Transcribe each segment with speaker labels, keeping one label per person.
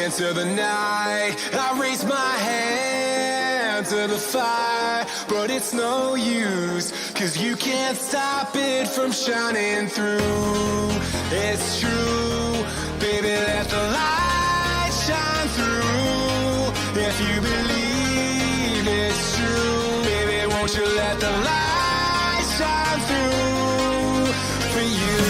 Speaker 1: into the night. I raise my hand to the fire, but it's no use, 'cause you can't stop it from shining through. It's true, baby, let the light shine through. If you believe it's true, baby, won't you let the light shine through for you.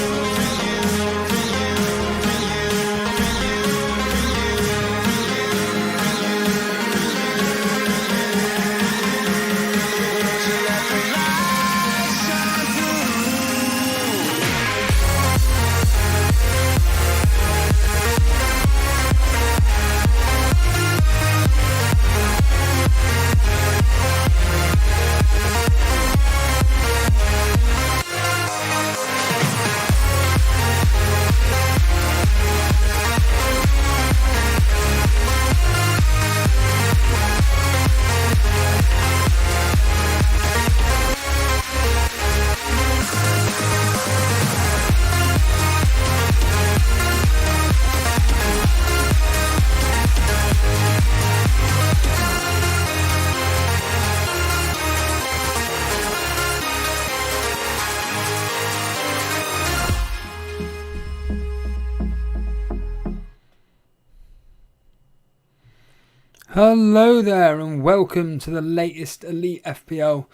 Speaker 2: Hello there and welcome to the latest Elite FPL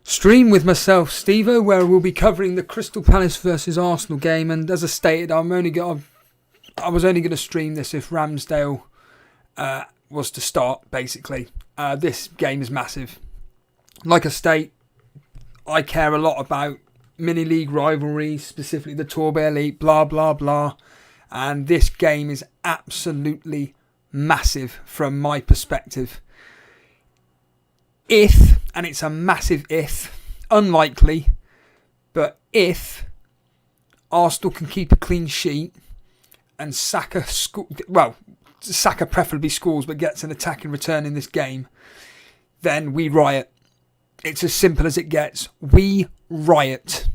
Speaker 2: stream with myself, Stevo, where we'll be covering the Crystal Palace versus Arsenal game. And as I stated, I was only going to stream this if Ramsdale was to start, basically. This game is massive. Like I state, I care a lot about mini-league rivalries, specifically the Torbay Elite, blah, blah, blah. And this game is absolutely massive from my perspective. If, and it's a massive if, unlikely, but if Arsenal can keep a clean sheet and Saka preferably scores but gets an attacking return in this game, then we riot. It's as simple as it gets. We riot.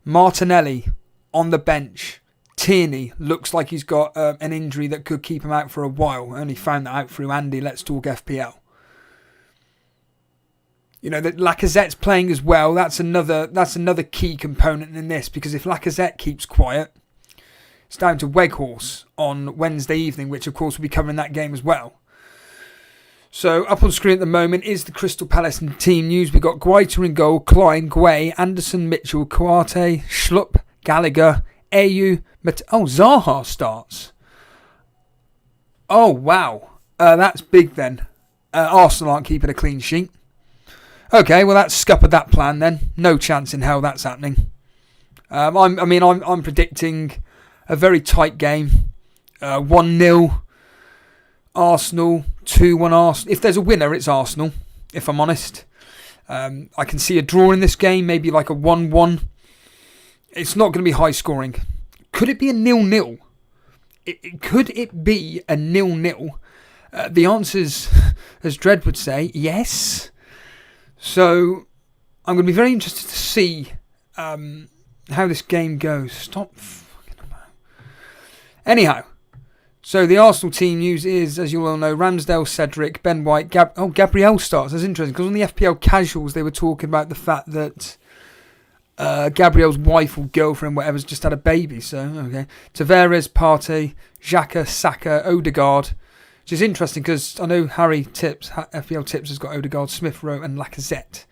Speaker 2: Martinelli on the bench. Tierney looks like he's got an injury that could keep him out for a while. I only found that out through Andy. Let's talk FPL. You know that Lacazette's playing as well. That's another key component in this, because if Lacazette keeps quiet, it's down to Weghorst on Wednesday evening, which of course will be covering that game as well. So up on screen at the moment is the Crystal Palace team news. We've got Guaita in goal, Klein, Guay, Anderson, Mitchell, Kouate, Schlupp, Gallagher, Ayew, Zaha starts. Oh, wow. That's big then. Arsenal aren't keeping a clean sheet. Okay, well, that's scuppered that plan then. No chance in hell that's happening. I'm predicting a very tight game. 1-0 Arsenal, 2-1 Arsenal. If there's a winner, it's Arsenal, if I'm honest. I can see a draw in this game, maybe like a 1-1. It's not going to be high scoring. Could it be a 0-0? Could it be a 0-0? The answer's, as Dredd would say, yes. So I'm going to be very interested to see how this game goes. Stop fucking about. Anyhow, so the Arsenal team news is, as you all know, Ramsdale, Cedric, Ben White, Gabriel starts. That's interesting, because on the FPL casuals they were talking about the fact that Gabriel's wife or girlfriend, whatever's just had a baby. So, okay. Tavares, Partey, Xhaka, Saka, Odegaard. Which is interesting because I know Harry Tips, FPL Tips, has got Odegaard, Smith Rowe and Lacazette.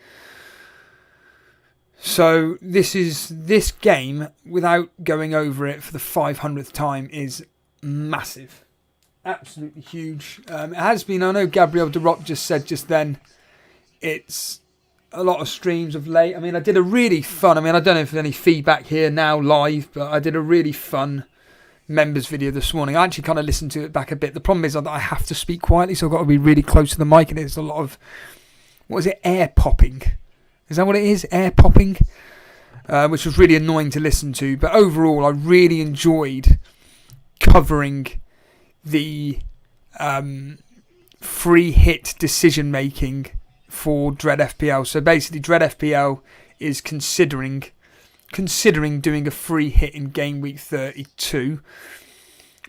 Speaker 2: So this game, without going over it for the 500th time, is massive. Absolutely huge. It has been, I know Gabriel Derop just said just then, it's a lot of streams of late. I mean, I did a really fun, I don't know if there's any feedback here now live, but I did a really fun members video this morning. I actually kind of listened to it back a bit. The problem is that I have to speak quietly, so I've got to be really close to the mic, and it's a lot of, air popping. Is that what it is? Air popping? Which was really annoying to listen to. But overall, I really enjoyed covering the free hit decision making for Dread FPL. So basically, Dread FPL is considering doing a free hit in game week 32.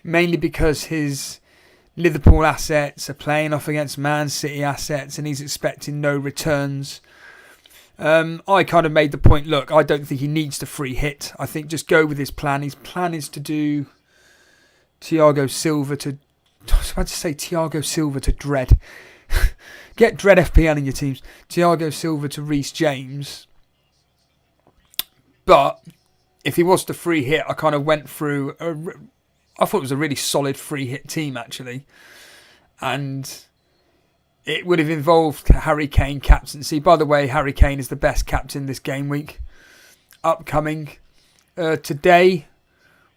Speaker 2: mainly because his Liverpool assets are playing off against Man City assets and he's expecting no returns. I kind of made the point, look, I don't think he needs the free hit. I think just go with his plan. His plan is to do Thiago Silva to... I was about to say Thiago Silva to Dread. Get Dread FPL in your teams. Thiago Silva to Reece James. But if he was the free hit, I kind of went through... I thought it was a really solid free hit team, actually. And it would have involved Harry Kane captaincy. By the way, Harry Kane is the best captain this game week. Upcoming. Today,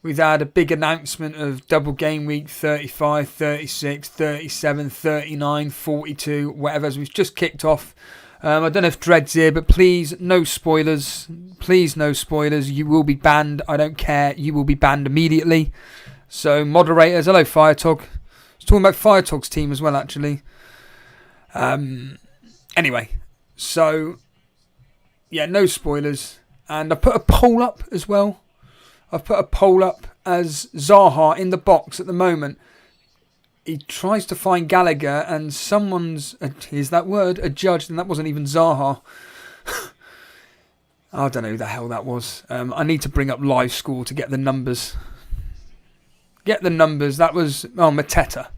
Speaker 2: we've had a big announcement of double game week 35, 36, 37, 39, 42, whatever. As we've just kicked off. I don't know if Dread's here, but please, no spoilers. Please, no spoilers. You will be banned. I don't care. You will be banned immediately. So, moderators. Hello, Firetog. I was talking about Firetog's team as well, actually. Anyway, so, yeah, no spoilers. And I put a poll up as well. I've put a poll up as Zaha in the box at the moment. He tries to find Gallagher and someone's, here's that word, adjudged, and that wasn't even Zaha. I don't know who the hell that was. I need to bring up live score to get the numbers. Get the numbers. That was, Mateta.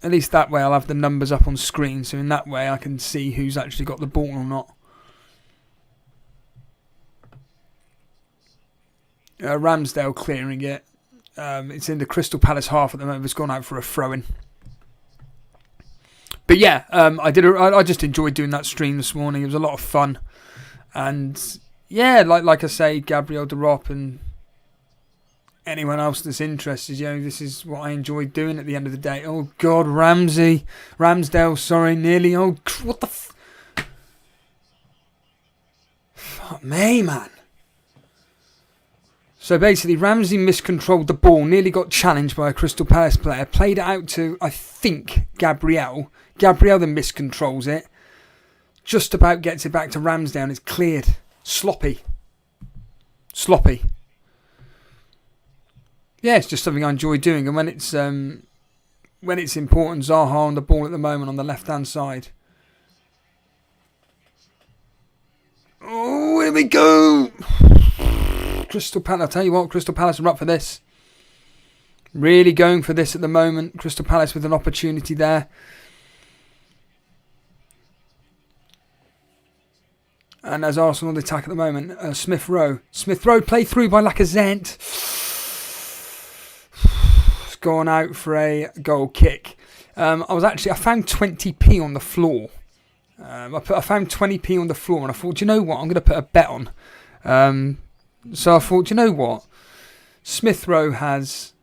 Speaker 2: At least that way I'll have the numbers up on screen, so in that way I can see who's actually got the ball or not. Ramsdale clearing it. It's in the Crystal Palace half at the moment. It's gone out for a throw-in. But yeah, I just enjoyed doing that stream this morning. It was a lot of fun. And yeah, like I say, Gabriel Derop and anyone else that's interested, this is what I enjoyed doing at the end of the day. Oh God, Ramsdale, sorry, nearly. Oh, what the fuck me, man. So basically, Ramsey miscontrolled the ball, nearly got challenged by a Crystal Palace player, played it out to, I think, Gabriel. Gabriel then miscontrols it, just about gets it back to Ramsdale and it's cleared. Sloppy. Yeah, it's just something I enjoy doing, and when it's important, Zaha on the ball at the moment on the left-hand side. Oh, here we go! Crystal Palace, I'll tell you what, Crystal Palace are up for this. Really going for this at the moment. Crystal Palace with an opportunity there. And as Arsenal on the attack at the moment, Smith Rowe. Smith Rowe played through by Lacazette. It's gone out for a goal kick. I found 20p on the floor. I found 20p on the floor and I thought, you know what, I'm going to put a bet on. So I thought, you know what, Smith Rowe has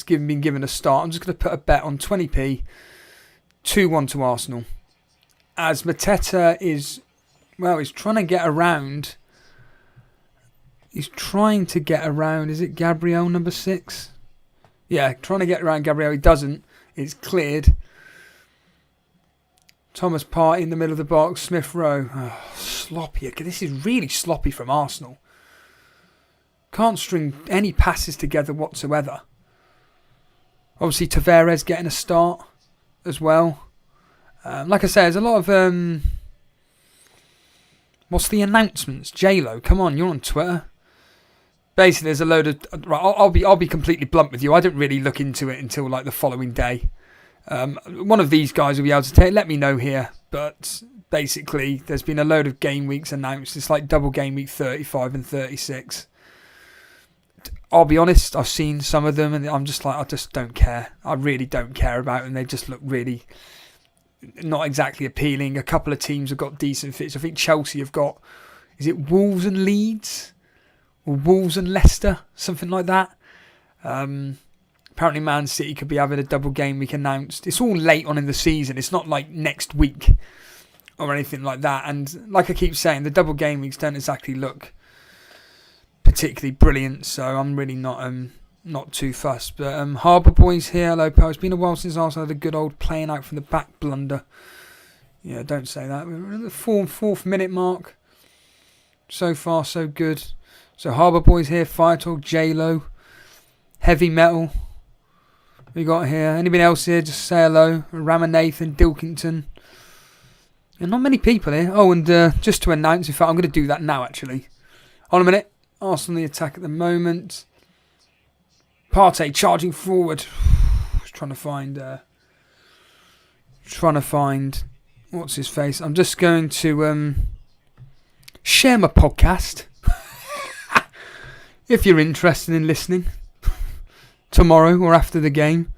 Speaker 2: been given a start. I'm just going to put a bet on 20p, 2-1 to Arsenal. As Mateta is trying to get around. He's trying to get around. Is it Gabriel number 6? Yeah, trying to get around Gabriel. He doesn't. It's cleared. Thomas Partey in the middle of the box. Smith Rowe. Oh, sloppy. This is really sloppy from Arsenal. Can't string any passes together whatsoever. Obviously, Tavares getting a start as well. Like I say, there's a lot of... what's the announcements? J-Lo, come on, you're on Twitter. Basically, there's a load of... Right, I'll be completely blunt with you. I didn't really look into it until like the following day. One of these guys will be able to let me know here, but basically there's been a load of game weeks announced. It's like double game week 35 and 36. I'll be honest, I've seen some of them and I'm just like, I just don't care. I really don't care about them. They just look really not exactly appealing. A couple of teams have got decent fits. I think Chelsea have got, is it Wolves and Leeds? Or Wolves and Leicester? Something like that. Apparently Man City could be having a double game week announced. It's all late on in the season. It's not like next week or anything like that. And like I keep saying, the double game weeks don't exactly look particularly brilliant. So I'm really not too fussed. But Harbour Boys here. Hello, pal. It's been a while since Arsenal had a good old playing out from the back blunder. Yeah, don't say that. We're at the fourth minute mark. So far, so good. So Harbour Boys here, Fire Talk, J-Lo, Heavy Metal. We got here. Anybody else here? Just say hello. Ramanathan, Dilkington. And not many people here. Oh, and just to announce, in fact, I'm going to do that now, actually. On a minute. Arsenal the attack at the moment. Partey charging forward. Trying to find what's his face. I'm just going to share my podcast if you're interested in listening tomorrow or after the game.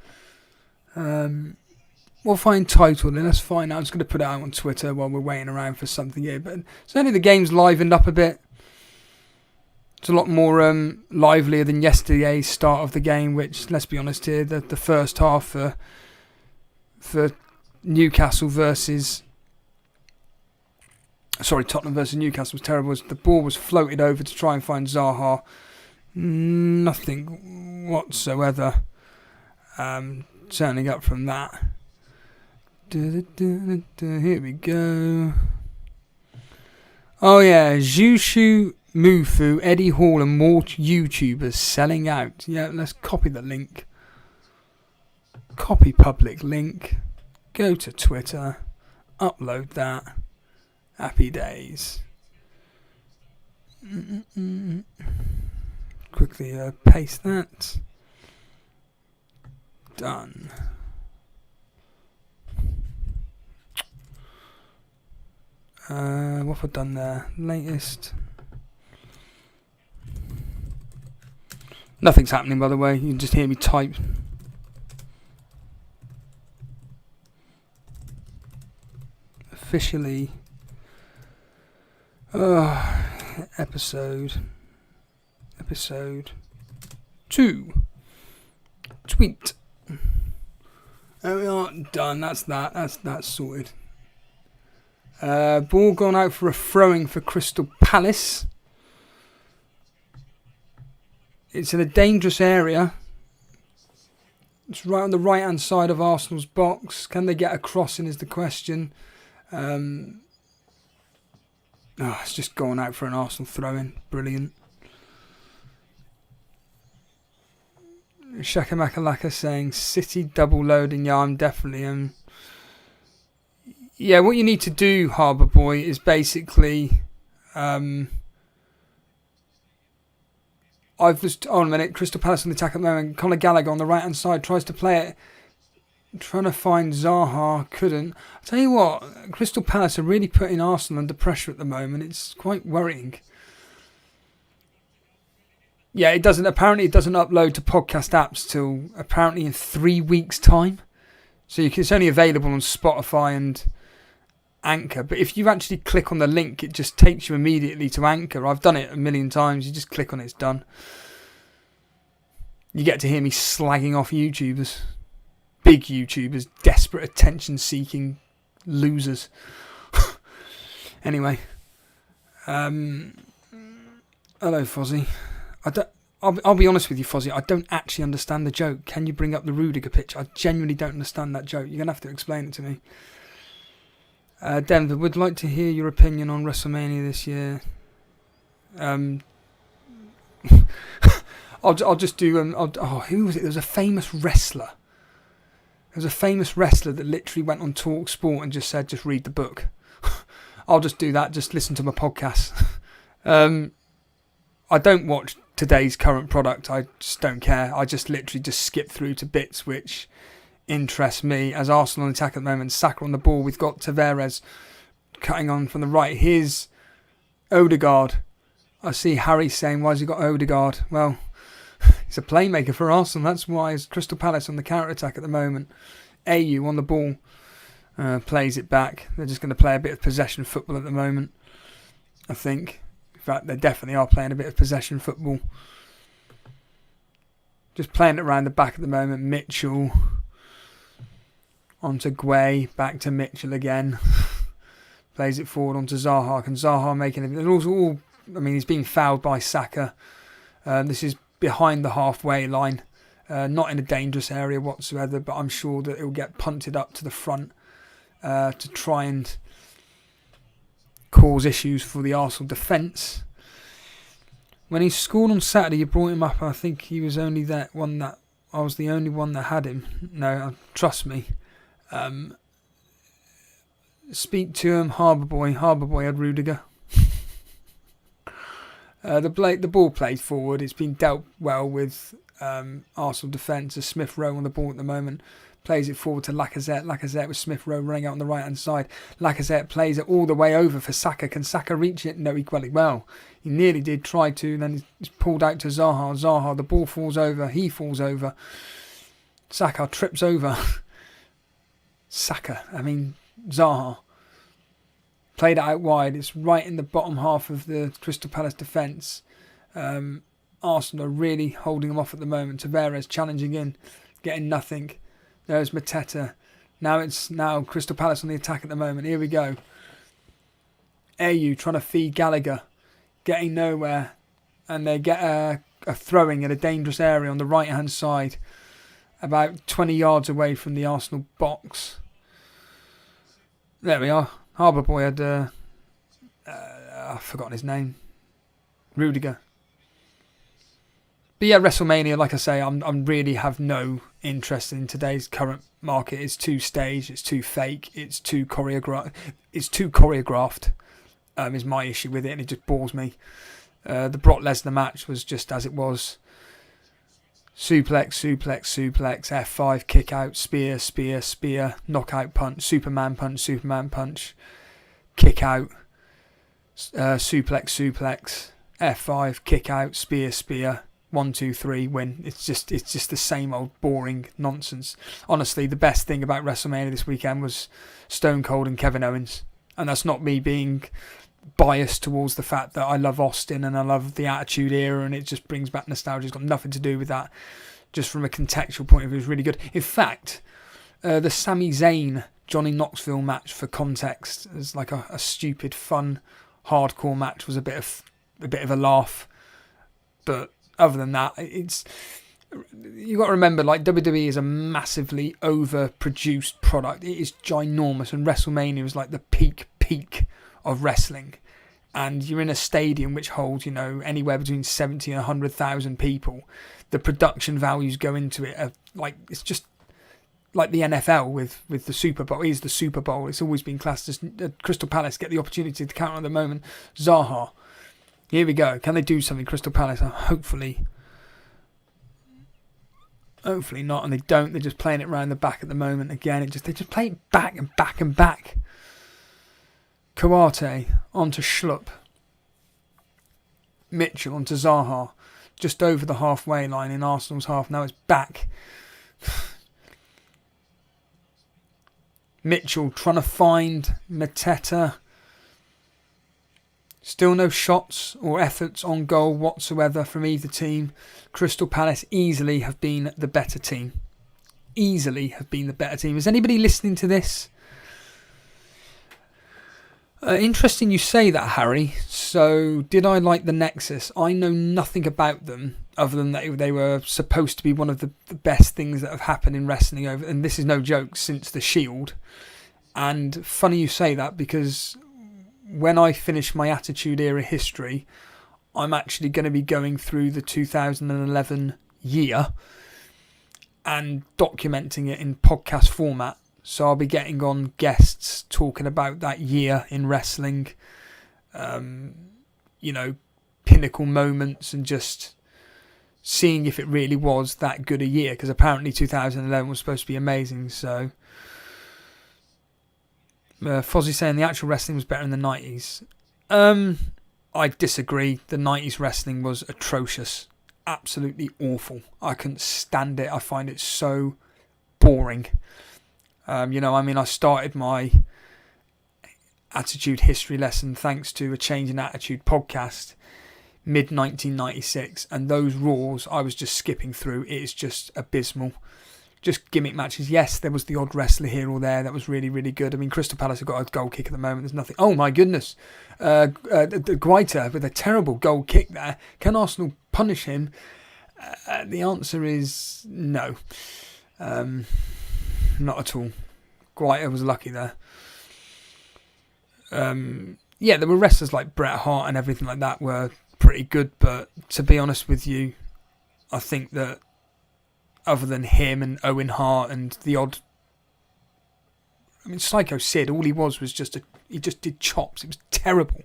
Speaker 2: We'll find title then. Let's find out. I'm just going to put it out on Twitter while we're waiting around for something here. But certainly the game's livened up a bit. It's a lot more livelier than yesterday's start of the game, which, let's be honest here, the first half for Newcastle versus... Sorry, Tottenham versus Newcastle was terrible. The ball was floated over to try and find Zaha. Nothing whatsoever. Turning up from that. Here we go. Oh yeah, Jushu, Mufu, Eddie Hall and more YouTubers selling out. Yeah, let's copy the link. Copy public link. Go to Twitter. Upload that. Happy days. Quickly paste that. Done. What have I done there? Latest. Nothing's happening, by the way. You can just hear me type. Officially. Episode 2. Tweet. There we are. Done. That's that. That's sorted. Ball gone out for a throwing for Crystal Palace. It's in a dangerous area. It's right on the right hand side of Arsenal's box. Can they get a crossing is the question. It's just gone out for an Arsenal throw-in. Brilliant. Shakamakalaka saying City double loading. Yeah, I'm definitely yeah, what you need to do, Harbour Boy, is basically I've just on a minute. Crystal Palace on the attack at the moment. Conor Gallagher on the right hand side tries to play it. Trying to find Zaha, couldn't. I'll tell you what, Crystal Palace are really putting Arsenal under pressure at the moment. It's quite worrying. Yeah, apparently it doesn't upload to podcast apps till apparently in 3 weeks' time. So it's only available on Spotify and Anchor. But if you actually click on the link, it just takes you immediately to Anchor. I've done it a million times. You just click on it, it's done. You get to hear me slagging off YouTubers. Big YouTubers, desperate attention-seeking losers. Anyway, hello, Fozzie. I'll be honest with you, Fozzie. I don't actually understand the joke. Can you bring up the Rudiger picture? I genuinely don't understand that joke. You're gonna have to explain it to me. Denver, would like to hear your opinion on WrestleMania this year. I'll just do. Who was it? There was a famous wrestler. There was a famous wrestler that literally went on Talk Sport and just said, just read the book. I'll just do that. Just listen to my podcast. I don't watch today's current product. I just don't care. I just literally just skip through to bits which interest me. As Arsenal on attack at the moment, Saka on the ball. We've got Tavares cutting on from the right. Here's Odegaard. I see Harry saying, why has he got Odegaard? Well, he's a playmaker for Arsenal. That's why it's Crystal Palace on the counter-attack at the moment. AU on the ball. Plays it back. They're just going to play a bit of possession football at the moment, I think. In fact, they definitely are playing a bit of possession football. Just playing it around the back at the moment. Mitchell. Onto Guay. Back to Mitchell again. Plays it forward onto Zaha. Can Zaha making it? He's being fouled by Saka. This is behind the halfway line. Not in a dangerous area whatsoever, but I'm sure that it will get punted up to the front to try and cause issues for the Arsenal defence. When he scored on Saturday, you brought him up. I think he was only that one that I was the only one that had him. No, trust me. Speak to him, Harbour Boy. Harbour Boy had Rudiger. The ball played forward. It's been dealt well with Arsenal defence. Smith Rowe on the ball at the moment. Plays it forward to Lacazette. Lacazette with Smith Rowe running out on the right hand side. Lacazette plays it all the way over for Saka. Can Saka reach it? No, equally well. He nearly did try to. Then he's pulled out to Zaha. Zaha, the ball falls over. He falls over. Saka trips over. Zaha. Played it out wide. It's right in the bottom half of the Crystal Palace defence. Arsenal are really holding them off at the moment. Tavares challenging in. Getting nothing. There's Mateta. Now Crystal Palace on the attack at the moment. Here we go. Ayew trying to feed Gallagher. Getting nowhere. And they get a throwing in a dangerous area on the right hand side. About 20 yards away from the Arsenal box. There we are. Harbour Boy had... I've forgotten his name. Rudiger. But yeah, WrestleMania, like I say, I'm really have no interest in today's current market. It's too staged, it's too fake, it's too choreographed. Is my issue with it, and it just bores me. The Brock Lesnar match was just as it was. Suplex, F5, kick out, spear, knockout punch, Superman punch, kick out, suplex, F5, kick out, spear. 1, 2, 3, win. It's just the same old boring nonsense. Honestly, the best thing about WrestleMania this weekend was Stone Cold and Kevin Owens. And that's not me being biased towards the fact that I love Austin and I love the Attitude Era and it just brings back nostalgia. It's got nothing to do with that. Just from a contextual point of view, it was really good. In fact, the Sami Zayn Johnny Knoxville match, for context, as like a stupid, fun, hardcore match, was a bit of a laugh. But other than that, you got to remember, like, WWE is a massively overproduced product. It is ginormous, and WrestleMania is like the peak of wrestling. And you're in a stadium which holds, anywhere between 70 and 100,000 people. The production values go into it are like, it's just like the NFL with the Super Bowl. It is the Super Bowl. It's always been classed as Crystal Palace get the opportunity to counter at the moment. Zaha. Here we go. Can they do something, Crystal Palace? Hopefully not, and they don't. They're just playing it round the back at the moment. Again, they just play it back and back and back. Kouate onto Schlupp. Mitchell onto Zaha. Just over the halfway line in Arsenal's half. Now it's back. Mitchell trying to find Mateta. Still no shots or efforts on goal whatsoever from either team. Crystal Palace easily have been the better team. Is anybody listening to this? Interesting you say that, Harry. So, did I like the Nexus? I know nothing about them other than that they were supposed to be one of the best things that have happened in wrestling over, and this is no joke, since the Shield. And funny you say that, because when I finish my Attitude Era history, I'm actually going to be going through the 2011 year and documenting it in podcast format. So I'll be getting on guests talking about that year in wrestling, pinnacle moments, and just seeing if it really was that good a year, because apparently 2011 was supposed to be amazing. So Fozzie saying the actual wrestling was better in the 90s. I disagree. The 90s wrestling was atrocious. Absolutely awful. I couldn't stand it. I find it so boring. I started my Attitude history lesson thanks to a Change in Attitude podcast mid-1996, and those Raws I was just skipping through. It is just abysmal. Just gimmick matches. Yes, there was the odd wrestler here or there that was really, really good. I mean, Crystal Palace have got a goal kick at the moment. There's nothing. Oh my goodness. Guaita with a terrible goal kick there. Can Arsenal punish him? The answer is no. Not at all. Guaita was lucky there. yeah, there were wrestlers like Bret Hart and everything like that were pretty good, but to be honest with you, I think that other than him and Owen Hart and the odd, I mean, Psycho Sid, all he was just he just did chops. It was terrible.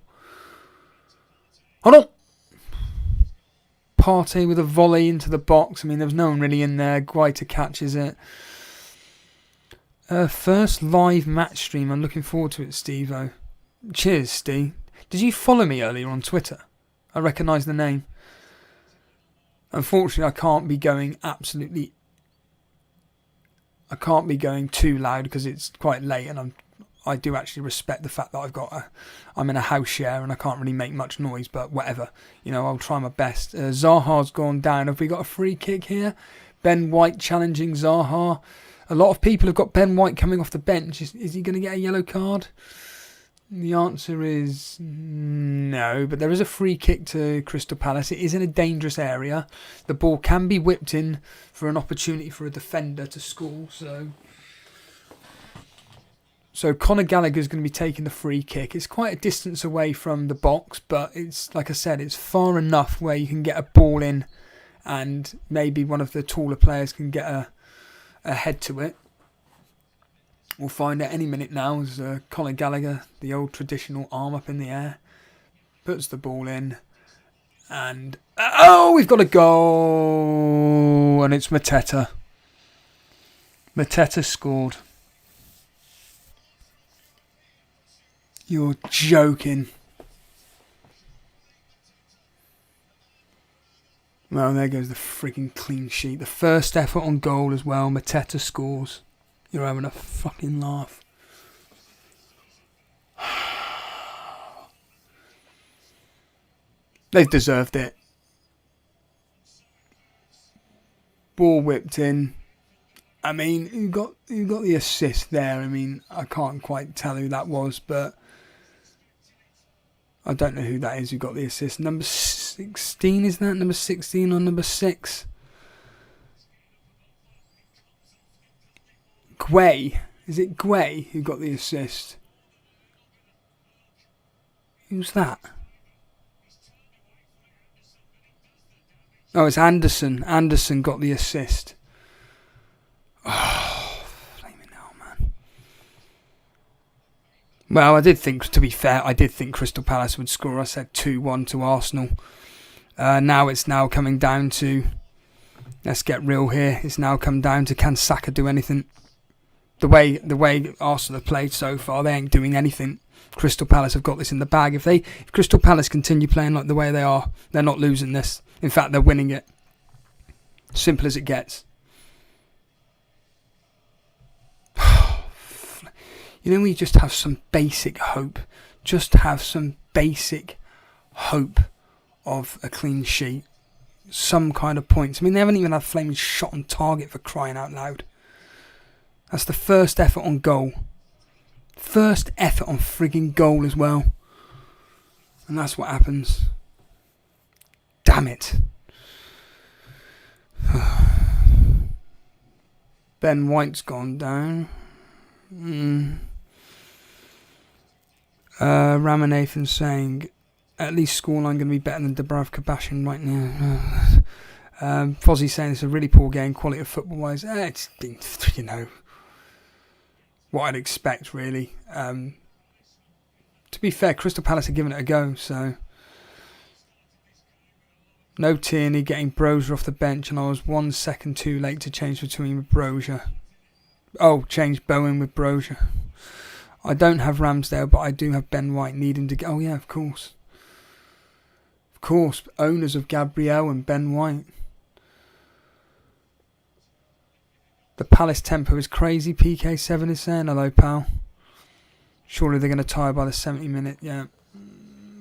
Speaker 2: Hold on. Partey with a volley into the box. I mean, there was no one really in there. Guaita catches it. First live match stream. I'm looking forward to it, Steve-O. Cheers, Steve. Did you follow me earlier on Twitter? I recognise the name. Unfortunately, I can't be going too loud because it's quite late, and I do actually respect the fact that I'm in a house share and I can't really make much noise, but whatever. I'll try my best. Zaha's gone down. Have we got a free kick here? Ben White challenging Zaha. A lot of people have got Ben White coming off the bench. Is he going to get a yellow card? The answer is no, but there is a free kick to Crystal Palace. It is in a dangerous area. The ball can be whipped in for an opportunity for a defender to score. So Conor Gallagher is going to be taking the free kick. It's quite a distance away from the box, but it's, like I said, it's far enough where you can get a ball in and maybe one of the taller players can get a head to it. We'll find out any minute now as Conor Gallagher, the old traditional arm up in the air, puts the ball in. And, we've got a goal! And it's Mateta. Mateta scored. You're joking. Well, there goes the freaking clean sheet. The first effort on goal as well. Mateta scores. You're having a fucking laugh. They've deserved it. Ball whipped in. I mean, you got the assist there. I mean, I can't quite tell who that was, but I don't know who that is who got the assist. Number 16, is that? Number 16 or number 6? Guay. Is it Guay who got the assist? Who's that? Oh, it's Anderson. Anderson got the assist. Oh, flaming hell, man. Well, to be fair, I did think Crystal Palace would score. I said 2-1 to Arsenal. Now it's coming down to, let's get real here, it's now come down to, can Saka do anything? The way Arsenal have played so far, they ain't doing anything. Crystal Palace have got this in the bag. If Crystal Palace continue playing like the way they are, they're not losing this. In fact, they're winning it. Simple as it gets. We just have some basic hope. Just have some basic hope of a clean sheet. Some kind of points. I mean, they haven't even had flaming shot on target, for crying out loud. That's the first effort on goal. First effort on frigging goal as well. And that's what happens. Damn it. Ben White's gone down. Ramanathan saying, at least scoreline going to be better than Dubravka Bashan right now. Fozzie saying it's a really poor game, quality of football wise. It's been, what I'd expect, really. To be fair, Crystal Palace are giving it a go, so. No Tierney, getting Brozier off the bench, and I was 1 second too late to change between with Brozier. Oh, change Bowen with Brozier. I don't have Ramsdale, but I do have Ben White needing to go. Oh yeah, of course. Of course, owners of Gabriel and Ben White. The Palace tempo is crazy, PK7 is saying. Hello, pal. Surely they're going to tie by the 70 minute, yeah.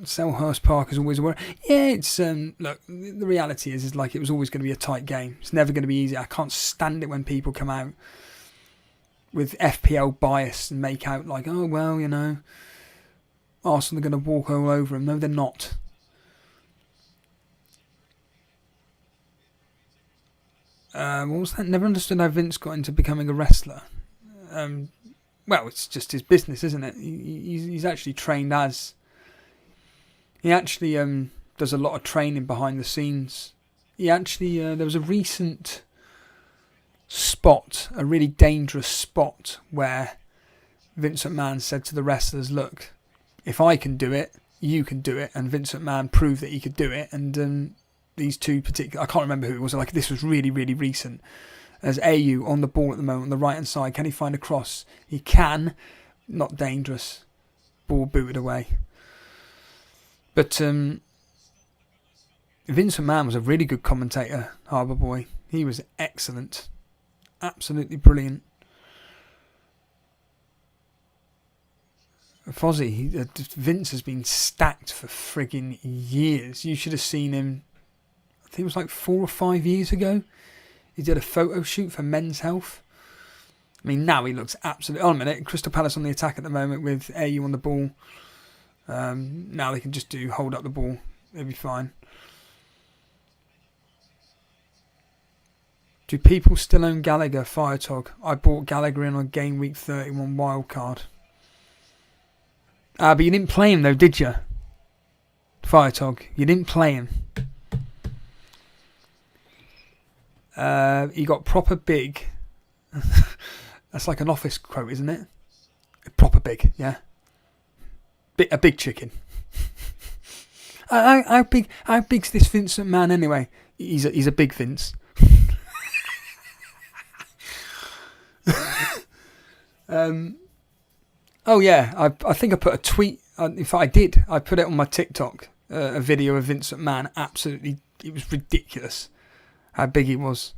Speaker 2: Selhurst Park is always a worry. Yeah, it's look, the reality is like it was always going to be a tight game. It's never going to be easy. I can't stand it when people come out with FPL bias and make out like, oh well, Arsenal are going to walk all over them. No, they're not. What was that? Never understood how Vince got into becoming a wrestler. Well, it's just his business, isn't it? He's actually trained as He actually does a lot of training behind the scenes. He actually, there was a recent spot, a really dangerous spot, where Vince McMahon said to the wrestlers, look, if I can do it, you can do it. And Vince McMahon proved that he could do it. And these two particular, I can't remember who it was, like this was really, really recent. As AU on the ball at the moment, on the right hand side, can he find a cross? He can, not dangerous. Ball booted away. But Vince McMahon was a really good commentator, Harbour Boy. He was excellent. Absolutely brilliant. Fozzie, Vince has been stacked for frigging years. You should have seen him, I think it was like 4 or 5 years ago. He did a photo shoot for Men's Health. I mean, now he looks absolutely... Oh, a minute. Crystal Palace on the attack at the moment with AU on the ball. Now they can just hold up the ball. They'll be fine. Do people still own Gallagher, Firetog? I bought Gallagher in on Gameweek 31 wildcard. But you didn't play him though, did you? Firetog, you didn't play him. He got proper big. That's like an office quote, isn't it? Proper big, yeah. A big chicken. How big's this Vincent man anyway? He's a big Vince. Oh yeah, I think I put a tweet. In fact, I did. I put it on my TikTok. A video of Vince McMahon. Absolutely, it was ridiculous how big he was.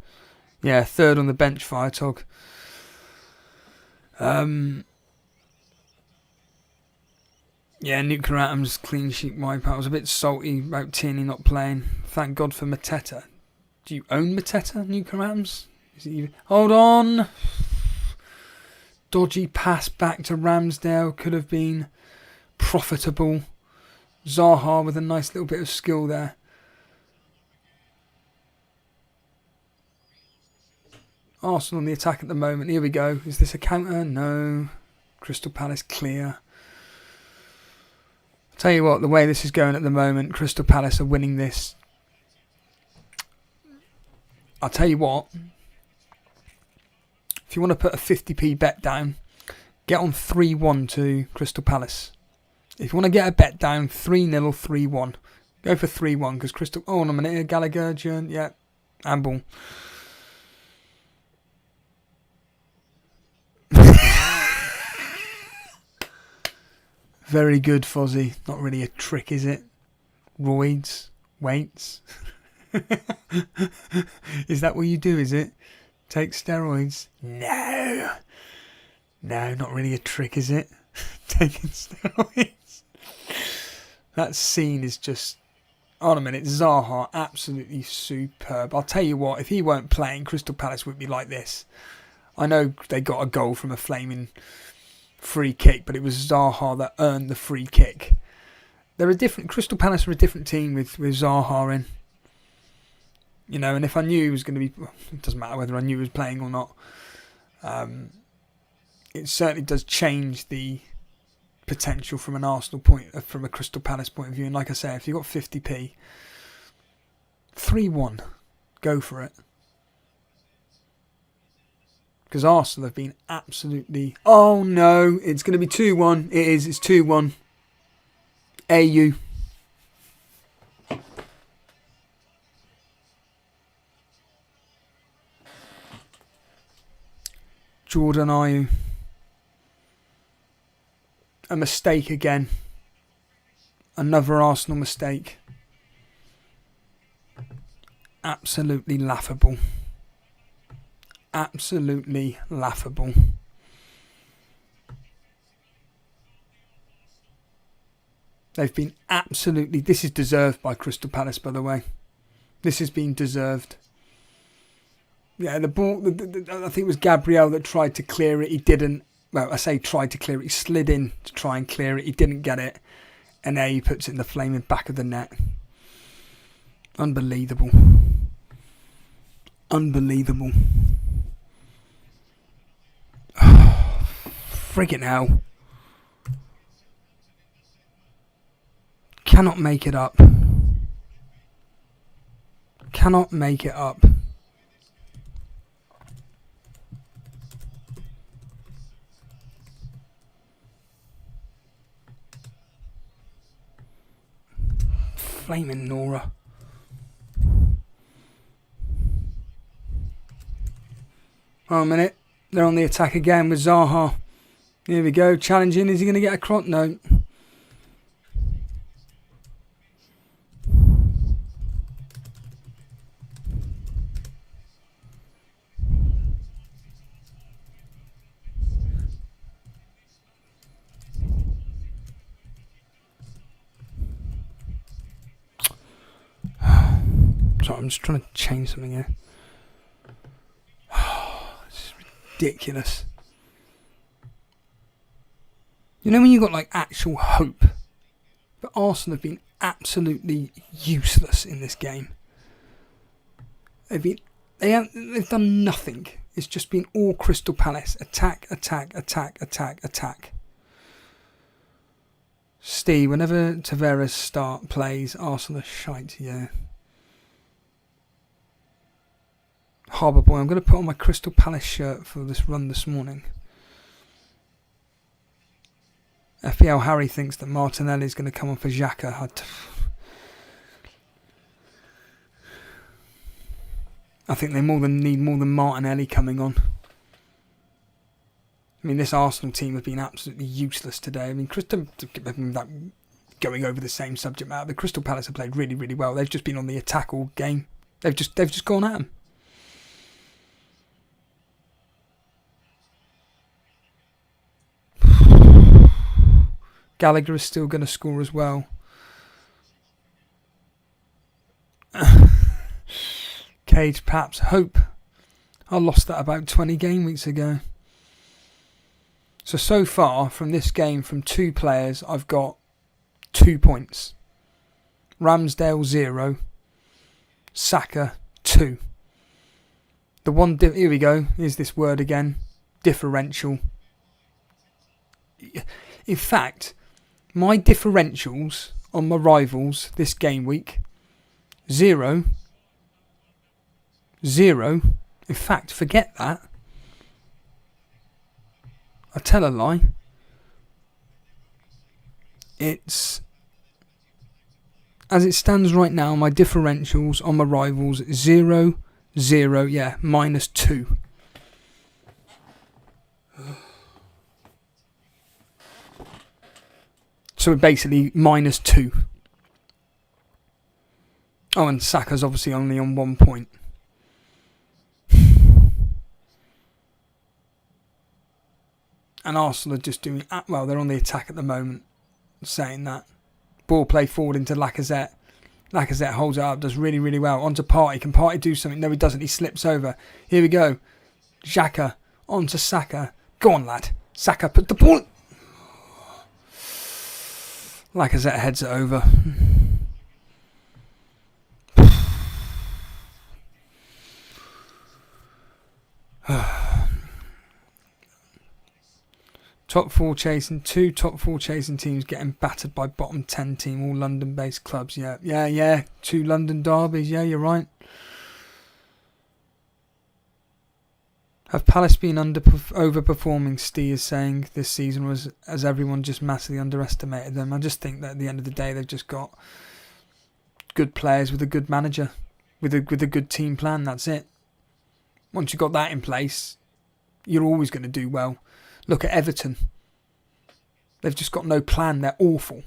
Speaker 2: Yeah, third on the bench, Firetog. Yeah, Nuclear Atoms clean sheet wipeout. I was a bit salty about Tierney not playing. Thank God for Mateta. Do you own Mateta, Nuclear Atoms? Is it even... Hold on. Dodgy pass back to Ramsdale could have been profitable. Zaha with a nice little bit of skill there. Arsenal on the attack at the moment. Here we go. Is this a counter? No. Crystal Palace clear. I'll tell you what, the way this is going at the moment, Crystal Palace are winning this. I'll tell you what. If you want to put a 50p bet down, get on 3-1 to Crystal Palace. If you want to get a bet down, 3-0, 3-1. Go for 3-1 because Crystal... Oh, on a minute. Gallagher, yeah. Amble. Very good, Fozzie. Not really a trick, is it? Roids, weights. Is that what you do, is it? Take steroids? No. No, not really a trick, is it? Taking steroids. That scene is just... Hold on a minute. Zaha, absolutely superb. I'll tell you what, if he weren't playing, Crystal Palace would be like this. I know they got a goal from a flaming free kick, but it was Zaha that earned the free kick. They're a different... Crystal Palace are a different team with Zaha in. You know, and if I knew he was going to be... Well, it doesn't matter whether I knew he was playing or not. It certainly does change the potential from an Arsenal point... from a Crystal Palace point of view. And like I say, if you've got 50p, 3-1, go for it. Because Arsenal have been absolutely... Oh no, it's going to be 2-1. It is, it's 2-1. AU. Jordan Ayew. A mistake again. Another Arsenal mistake. Absolutely laughable. Absolutely laughable. They've been absolutely... This is deserved by Crystal Palace, by the way. This has been deserved. Yeah, the ball... I think it was Gabriel that tried to clear it. He didn't. Well, I say tried to clear it. He slid in to try and clear it. He didn't get it. And there he puts it in the flaming back of the net. Unbelievable. Unbelievable. Friggin' hell. Cannot make it up. Cannot make it up. Flaming Nora. Oh, a minute. They're on the attack again with Zaha. Here we go. Challenging. Is he going to get a cross? No. Sorry, I'm just trying to change something here. It's ridiculous. You know when you got like actual hope, but Arsenal have been absolutely useless in this game. They've done nothing. It's just been all Crystal Palace attack, attack, attack, attack, attack. Steve, whenever Tavares plays, Arsenal are shite. Yeah. Harbour Boy, I'm going to put on my Crystal Palace shirt for this run this morning. FPL Harry thinks that Martinelli is going to come on for Xhaka. I think they need more than Martinelli coming on. I mean, this Arsenal team have been absolutely useless today. I mean, going over the same subject matter, the Crystal Palace have played really, really well. They've just been on the attack all game. They've just gone at them. Gallagher is still going to score as well. Cage Paps Hope. I lost that about 20 game weeks ago. So far from this game, from 2 players, I've got 2 points. Ramsdale 0. Saka 2. The one, here we go, here's this word again. Differential. In fact, my differentials on my rivals this game week, 0. In fact, forget that. I tell a lie. It's, as it stands right now, my differentials on my rivals, 0, yeah, -2. So basically -2. Oh, and Saka's obviously only on 1 point. And Arsenal are just doing, well, they're on the attack at the moment, saying that. Ball play forward into Lacazette. Lacazette holds it up, does really, really well. On to Partey. Can Partey do something? No, he doesn't. He slips over. Here we go. Xhaka. On to Saka. Go on, lad. Saka, put the ball. Lacazette heads it over. Top 4 chasing, 2 top 4 chasing teams getting battered by bottom 10 team, all London-based clubs. Yeah. 2 London derbies. Yeah, you're right. Have Palace been overperforming? Steve is saying this season as everyone just massively underestimated them. I just think that at the end of the day, they've just got good players with a good manager, with a good team plan. That's it. Once you've got that in place, you're always going to do well. Look at Everton. They've just got no plan. They're awful.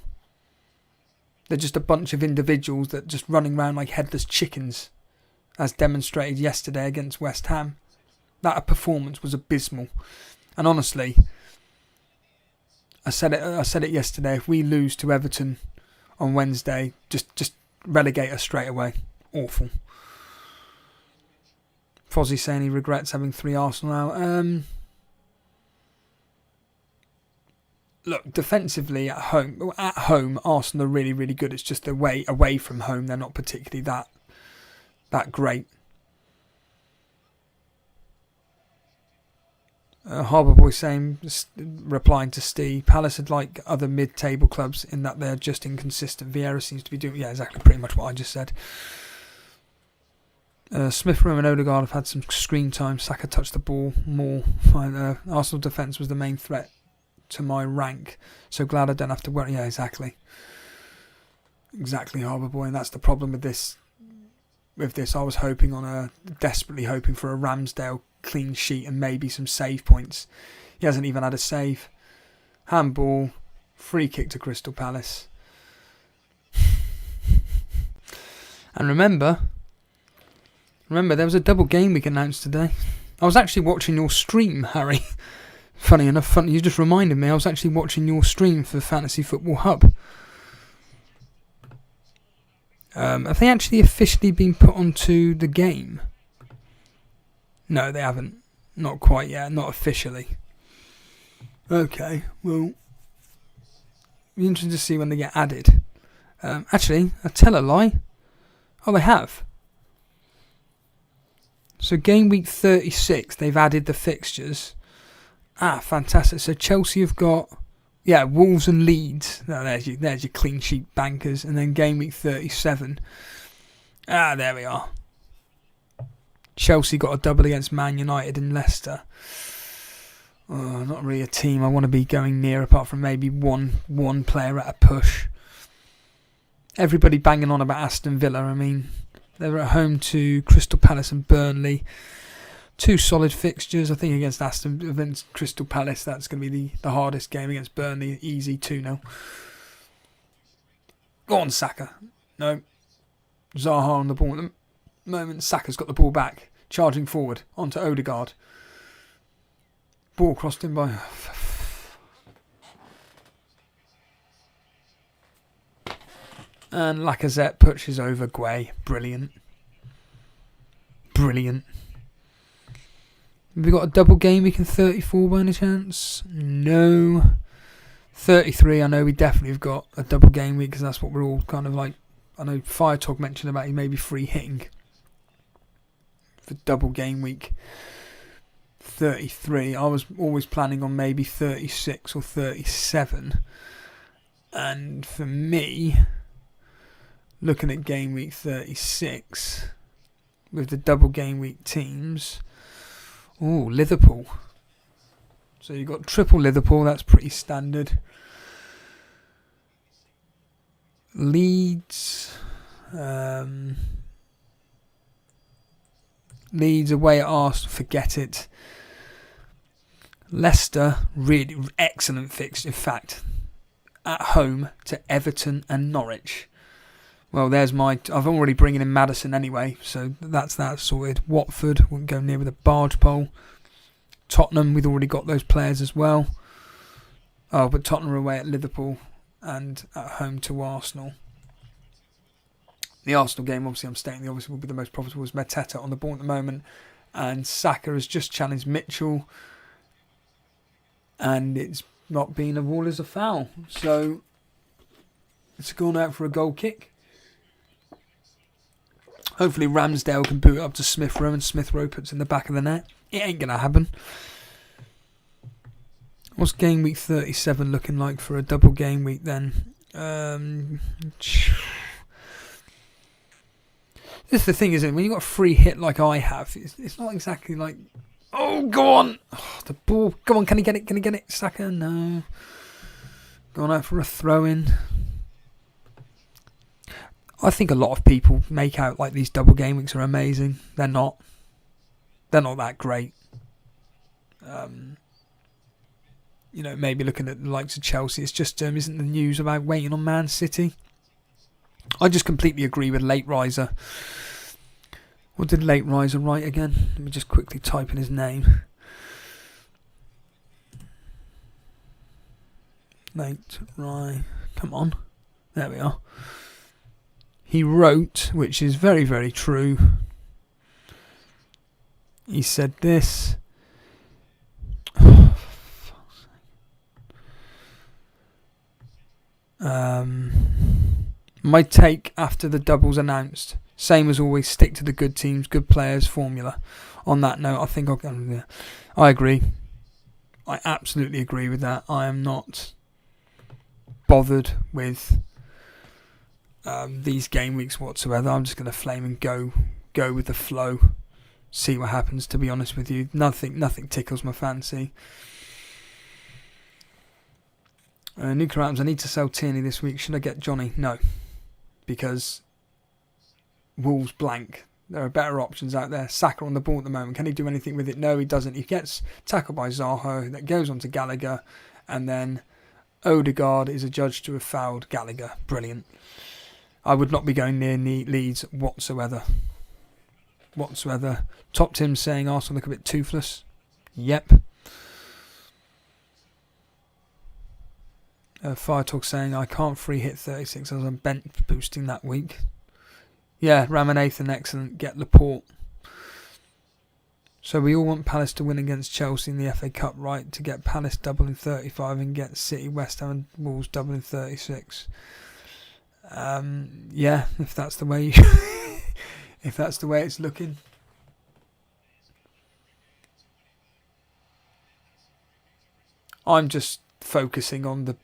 Speaker 2: They're just a bunch of individuals that just running around like headless chickens, as demonstrated yesterday against West Ham. That performance was abysmal. And honestly, I said it yesterday. If we lose to Everton on Wednesday, just relegate us straight away. Awful. Fozzie saying he regrets having 3 Arsenal out. Look, defensively at home, Arsenal are really, really good. It's just the way away from home, they're not particularly that great. Harbour Boy saying, replying to Steve, Palace are like other mid-table clubs in that they're just inconsistent. Vieira seems to be doing, yeah, exactly, pretty much what I just said. Smith Rowe and Odegaard have had some screen time. Saka touched the ball more. Arsenal defence was the main threat to my rank, so glad I don't have to worry. Yeah, exactly. Exactly, Harbour Boy, and that's the problem with this. With this, I was desperately hoping for a Ramsdale clean sheet and maybe some save points. He hasn't even had a save. Handball, free kick to Crystal Palace. And remember, there was a double game week announced today. I was actually watching your stream, Harry. Funny enough, you just reminded me, I was actually watching your stream for Fantasy Football Hub. Have they actually officially been put onto the game? No, they haven't. Not quite yet. Not officially. Okay, well, be interesting to see when they get added. Actually, I tell a lie. Oh, they have. So game week 36, they've added the fixtures. Ah, fantastic. So Chelsea have got, Wolves and Leeds. No, there's your clean sheet bankers. And then game week 37. Ah, there we are. Chelsea got a double against Man United and Leicester. Oh, not really a team I want to be going near, apart from maybe one player at a push. Everybody banging on about Aston Villa. I mean, they were at home to Crystal Palace and Burnley. Two solid fixtures. I think against Crystal Palace, that's going to be the hardest game. Against Burnley, easy 2-0. Go on, Saka. No. Zaha on the ball at the moment. Saka's got the ball back. Charging forward onto Odegaard. Ball crossed in by... And Lacazette pushes over Gueye. Brilliant. Brilliant. Have we got a double game week in 34 by any chance? No. 33, I know we definitely have got a double game week because that's what we're all kind of like. I know Fire Talk mentioned about he may be free hitting for double game week 33. I was always planning on maybe 36 or 37. And for me, looking at game week 36 with the double game week teams, Liverpool. So you've got triple Liverpool, that's pretty standard. Leeds away at Arsenal, forget it. Leicester, really excellent fixture. In fact, at home to Everton and Norwich. Well, I've already bringing in Maddison anyway, so that's that sorted. Watford, wouldn't go near with a barge pole. Tottenham, we've already got those players as well. Oh, but Tottenham are away at Liverpool and at home to Arsenal. The Arsenal game, obviously, I'm stating the obviously will be the most profitable, is Mateta on the ball at the moment. And Saka has just challenged Mitchell. And it's not been a ball as a foul. So it's gone out for a goal kick. Hopefully Ramsdale can boot it up to Smith Rowe and Smith Rowe puts in the back of the net. It ain't going to happen. What's game week 37 looking like for a double game week then? This is the thing, isn't it? When you've got a free hit like I have, it's not exactly like, oh, go on. Oh, the ball. Come on, can he get it? Can he get it? Saka? No. Gone out for a throw-in. I think a lot of people make out like these double game weeks are amazing. They're not. They're not that great. Maybe looking at the likes of Chelsea, it's just isn't the news about waiting on Man City. I just completely agree with Late Riser. What did Late Riser write again? Let me just quickly type in his name. Late Riser. Come on. There we are. He wrote, which is very, very true. He said this. My take after the doubles announced. Same as always, stick to the good teams, good players formula. On that note, I think I agree. I absolutely agree with that. I am not bothered with these game weeks whatsoever. I'm just going to flame and go with the flow. See what happens, to be honest with you. Nothing tickles my fancy. Nuclear Atoms, I need to sell Tierney this week. Should I get Johnny? No. Because Wolves blank. There are better options out there. Saka on the ball at the moment. Can he do anything with it? No, he doesn't. He gets tackled by Zaha. That goes on to Gallagher. And then Odegaard is adjudged to have fouled Gallagher. Brilliant. I would not be going near Leeds whatsoever. Top Tim saying Arsenal look a bit toothless. Yep. Fire Talk saying I can't free hit 36 as I'm bench boosting that week. Yeah, Ramanathan, excellent. Get Laporte. So we all want Palace to win against Chelsea in the FA Cup, right? To get Palace double in 35 and get City, West Ham and Wolves double in 36. Yeah, if that's the way if that's the way it's looking. I'm just focusing on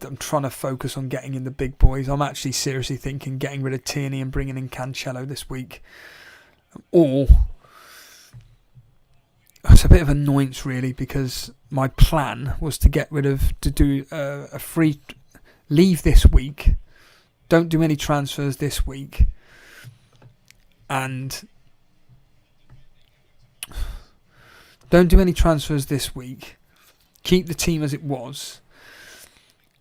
Speaker 2: I'm trying to focus on getting in the big boys. I'm actually seriously thinking getting rid of Tierney and bringing in Cancelo this week. Or it's a bit of annoyance really, because my plan was to do a free leave this week. Don't do any transfers this week. And don't do any transfers this week. Keep the team as it was.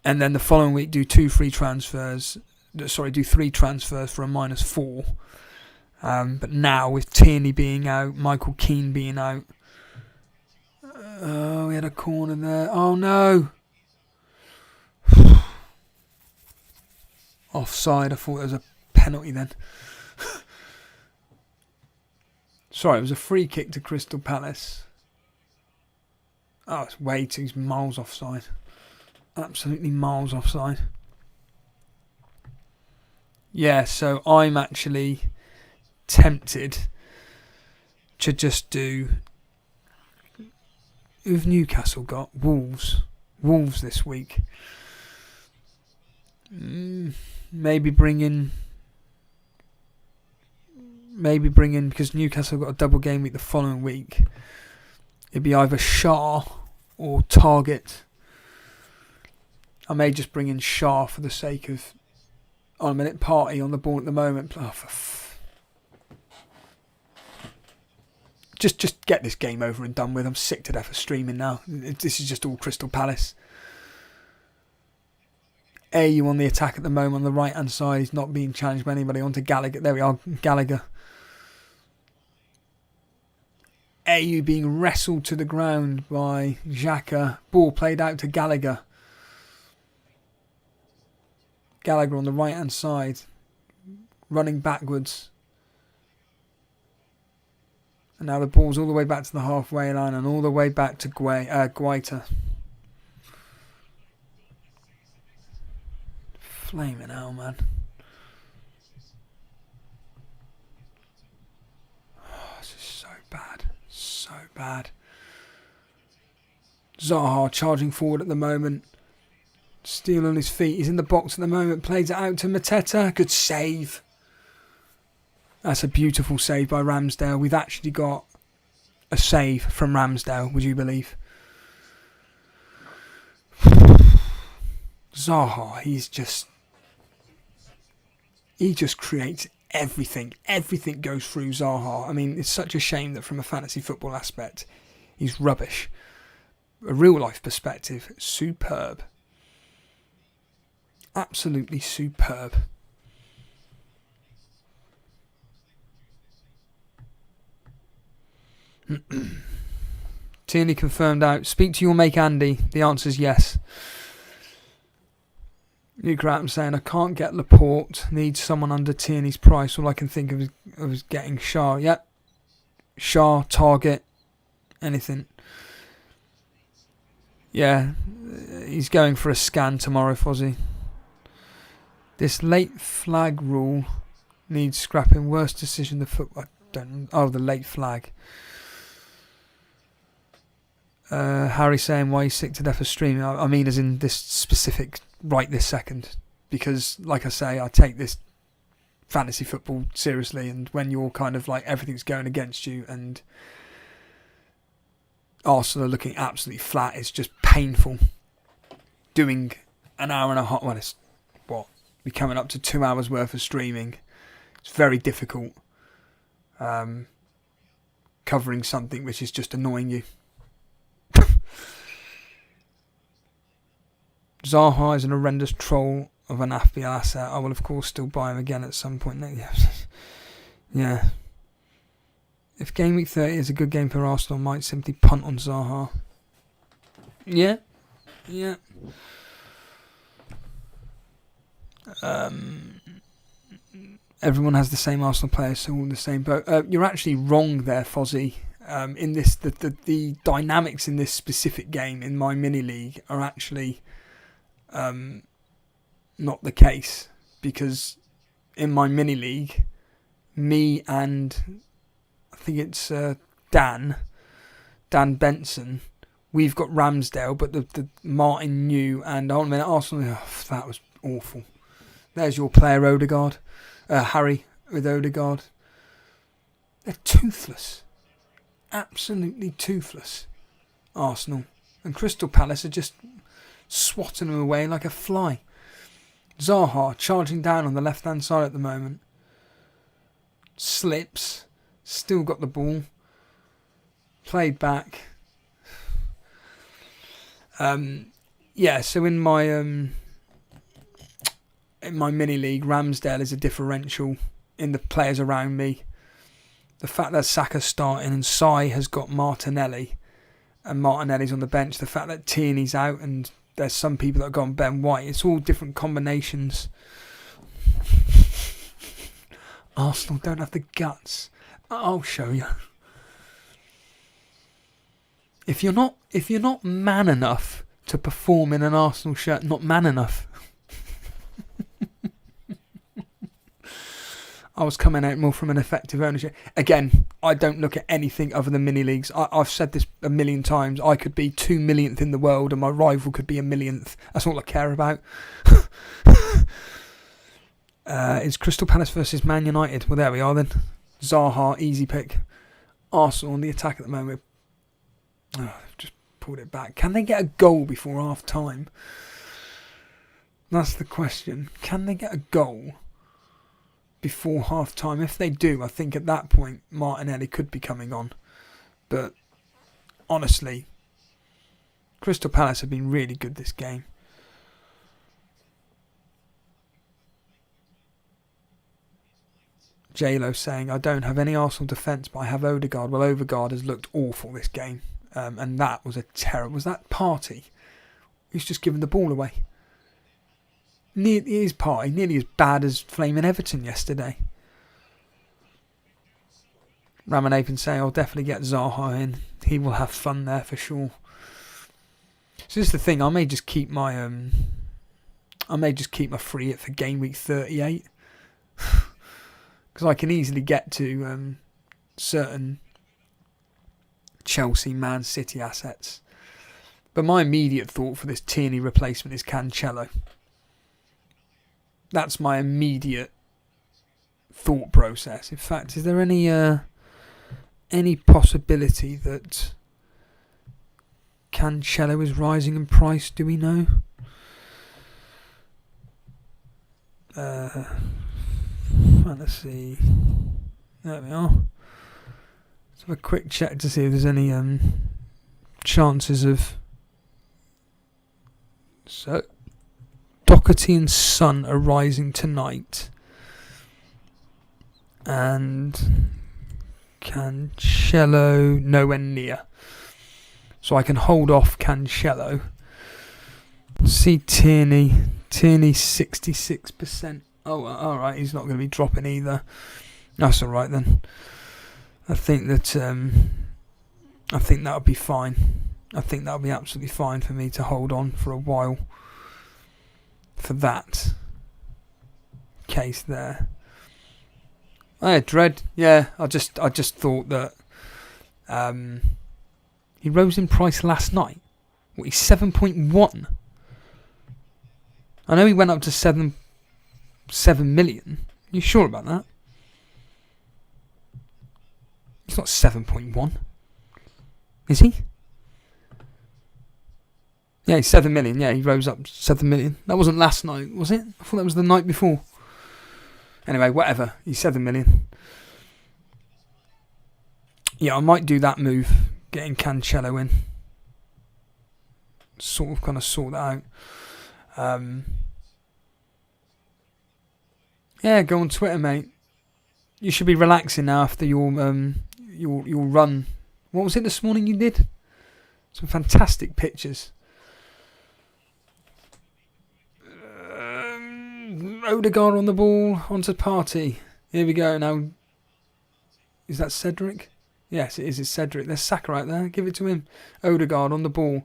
Speaker 2: And then the following week do do 3 transfers for a -4. But now with Tierney being out, Michael Keane being out. Oh, we had a corner there. Oh no. Offside. I thought there was a penalty then. Sorry, it was a free kick to Crystal Palace. Oh, it's way too miles offside. Absolutely miles offside. Yeah, so I'm actually tempted to just do... Who've Newcastle got? Wolves. Wolves this week. Maybe bring in, because Newcastle got a double game week the following week. It'd be either Shah or Target. I may just bring in Shah for the sake of... On a minute, Party on the ball at the moment. Oh, Just get this game over and done with. I'm sick to death of streaming now. This is just all Crystal Palace. AU on the attack at the moment on the right hand side. He's not being challenged by anybody. On to Gallagher. There we are. Gallagher. AU being wrestled to the ground by Xhaka. Ball played out to Gallagher. Gallagher on the right hand side. Running backwards. And now the ball's all the way back to the halfway line and all the way back to Guaita. Flaming hell, man. Oh, this is so bad. So bad. Zaha charging forward at the moment. Steele on his feet. He's in the box at the moment. Plays it out to Mateta. Good save. That's a beautiful save by Ramsdale. We've actually got a save from Ramsdale, would you believe? Zaha, he just creates everything. Everything goes through Zaha. I mean, it's such a shame that from a fantasy football aspect, he's rubbish. A real life perspective, superb. Absolutely superb. Tierney confirmed out. Speak to your mate Andy. The answer is yes. Luke Ratton saying, I can't get Laporte. Need someone under Tierney's price. All I can think of is getting Shah. Yep. Shah, Target, anything. Yeah. He's going for a scan tomorrow, Fozzie. This late flag rule needs scrapping. Worst decision the football. The late flag. Harry saying why he's sick to death of streaming. I mean, as in this specific right this second, because like I say, I take this fantasy football seriously, and when you're kind of like everything's going against you and Arsenal are looking absolutely flat, it's just painful. Doing an hour and a half, well, it's what, we're coming up to 2 hours worth of streaming. It's very difficult covering something which is just annoying you. Zaha is an horrendous troll of an FPL asset. I will of course still buy him again at some point. Yeah. If Game Week 30 is a good game for Arsenal, I might simply punt on Zaha. Yeah. Everyone has the same Arsenal players, so all in the same boat. You're actually wrong there, Fozzie. In this, the dynamics in this specific game in my mini league are actually not the case, because in my mini league, me and I think it's Dan Benson, we've got Ramsdale, but the Martin New and Arsenal. Oh, that was awful. There's your player Odegaard, Harry with Odegaard. They're toothless, absolutely toothless. Arsenal and Crystal Palace are just swatting them away like a fly. Zaha charging down on the left hand side at the moment. Slips, still got the ball. Played back. Yeah, so in my mini league, Ramsdale is a differential in the players around me. The fact that Saka's starting and Sai has got Martinelli and Martinelli's on the bench, the fact that Tierney's out and there's some people that have gone Ben White, it's all different combinations. Arsenal don't have the guts. I'll show you. If you're not man enough to perform in an Arsenal shirt, not man enough. I was coming out more from an effective ownership. Again, I don't look at anything other than mini leagues. I've said this a million times. I could be 2 millionth in the world and my rival could be a millionth. That's all I care about. It's Crystal Palace versus Man United. Well, there we are then. Zaha, easy pick. Arsenal on the attack at the moment. Oh, just pulled it back. Can they get a goal before half time? That's the question. Can they get a goal before half time? If they do, I think at that point Martinelli could be coming on. But honestly, Crystal Palace have been really good this game. J-Lo saying, I don't have any Arsenal defence, but I have Odegaard. Well, Odegaard has looked awful this game. And that was a terrible... Was that Partey? He's just given the ball away. His party nearly as bad as flaming Everton yesterday. Ramanathan saying, I'll definitely get Zaha in. He will have fun there for sure. So this is the thing. I may just keep my free hit for game week 38 because I can easily get to certain Chelsea, Man City assets. But my immediate thought for this Tierney replacement is Cancelo. That's my immediate thought process. In fact, is there any possibility that Cancelo is rising in price? Do we know? Let's see. There we are. Let's have a quick check to see if there's any chances of... So, Doherty and Son are rising tonight. And Cancelo nowhere near. So I can hold off Cancelo. See Tierney. Tierney 66%. Oh, alright, he's not going to be dropping either. That's alright then. I think that'll be fine. I think that'll be absolutely fine for me to hold on for a while. For that case there. Dread. Yeah, I just thought that He rose in price last night. What, he's 7.1? I know he went up to 7 million. You sure about that? He's not 7.1. Is he? Yeah, he's 7 million. Yeah, he rose up 7 million. That wasn't last night, was it? I thought that was the night before. Anyway, whatever. He's 7 million. Yeah, I might do that move. Getting Cancelo in. Kind of sort that out. Yeah, go on Twitter, mate. You should be relaxing now after your run. What was it this morning you did? Some fantastic pictures. Odegaard on the ball, onto Partey. Here we go now. Is that Cedric? Yes, it is. It's Cedric. There's Saka right there. Give it to him. Odegaard on the ball.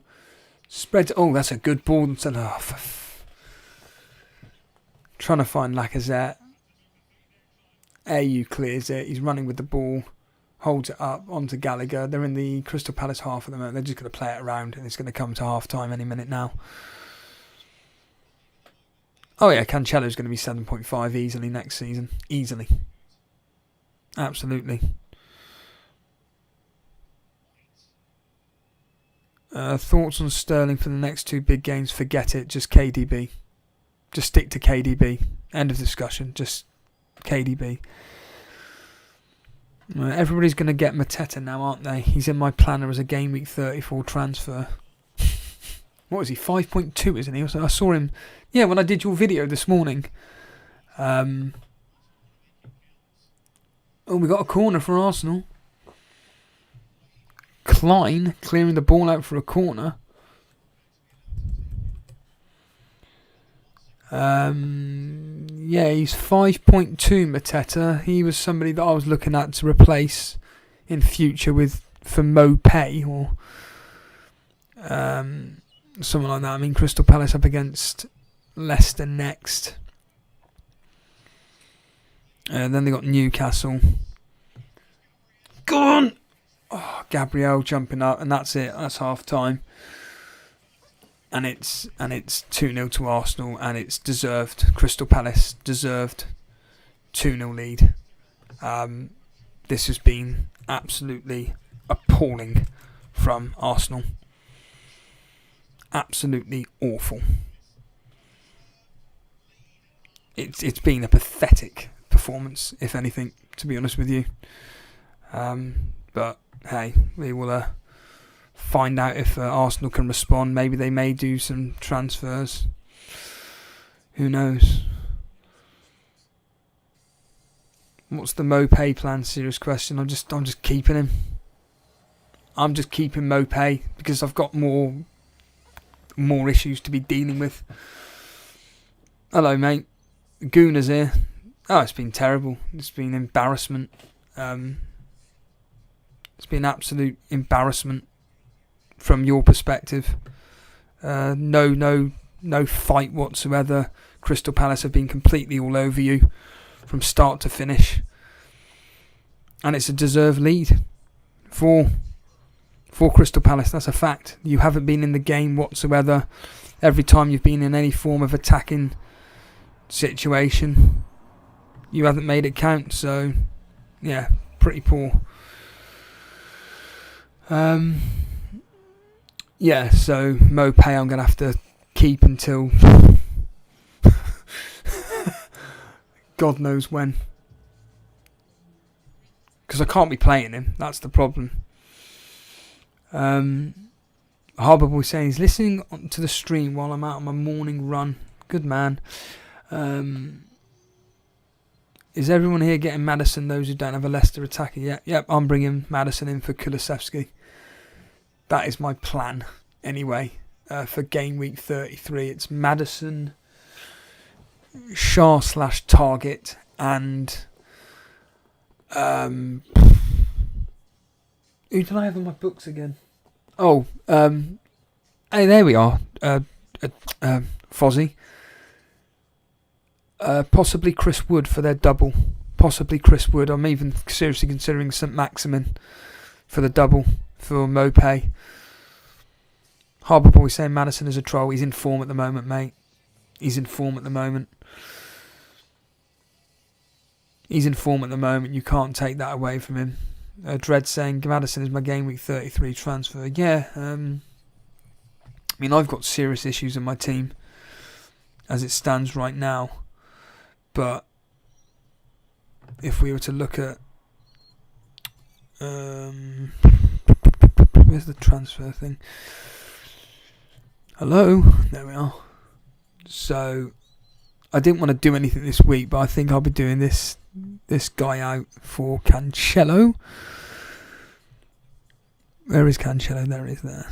Speaker 2: Spread. Oh, that's a good ball. Trying to find Lacazette. AU clears it. He's running with the ball. Holds it up onto Gallagher. They're in the Crystal Palace half at the moment. They're just going to play it around, and it's going to come to half time any minute now. Oh yeah, Cancelo's going to be 7.5 easily next season. Easily. Absolutely. Thoughts on Sterling for the next two big games? Forget it. Just KDB. Just stick to KDB. End of discussion. Just KDB. Everybody's going to get Mateta now, aren't they? He's in my planner as a Gameweek 34 transfer. What is he? 5.2, isn't he? I saw him. Yeah, when I did your video this morning. Oh, we got a corner for Arsenal. Klein clearing the ball out for a corner. Yeah, he's 5.2, Mateta. He was somebody that I was looking at to replace in future for Mopay or someone like that. I mean, Crystal Palace up against Leicester next. Then they got Newcastle. Go on! Oh, Gabriel jumping up, and that's it. That's half time. And it's 2-0 to Arsenal, and it's deserved. Crystal Palace deserved 2-0 lead. This has been absolutely appalling from Arsenal. Absolutely awful. It's been a pathetic performance, if anything, to be honest with you. But hey, we will find out if Arsenal can respond. Maybe they may do some transfers. Who knows? What's the Mopay plan? Serious question. I'm just keeping him. I'm just keeping Mopay because I've got more issues to be dealing with. Hello, mate. Gooner's here. Oh, it's been terrible. It's been embarrassment. It's been absolute embarrassment from your perspective. No fight whatsoever. Crystal Palace have been completely all over you from start to finish. And it's a deserved lead for Crystal Palace. That's a fact. You haven't been in the game whatsoever. Every time you've been in any form of attacking situation, you haven't made it count. So, yeah, pretty poor. Yeah, so Mopay I'm going to have to keep until God knows when. Because I can't be playing him. That's the problem. Harbour Boy saying he's listening to the stream while I'm out on my morning run. Good man. Is everyone here getting Maddison, those who don't have a Leicester attacker yet? Yep, I'm bringing Maddison in for Kulusevski. That is my plan, anyway, for Game Week 33. It's Maddison, Shaw/Target, and who did I have on my books again? Oh, hey, there we are. Fozzie. Possibly Chris Wood for their double. Possibly Chris Wood. I'm even seriously considering St. Maximin for the double. for Mopay. Harbour Boy saying Maddison is a troll. He's in form at the moment, mate. He's in form at the moment. He's in form at the moment. You can't take that away from him. Dread saying Maddison is my Gameweek 33 transfer. Yeah, I mean, I've got serious issues in my team as it stands right now. But if we were to look at... where's the transfer thing? Hello? There we are. So, I didn't want to do anything this week, but I think I'll be doing this guy out for Cancelo. Where is Cancelo? There he is there.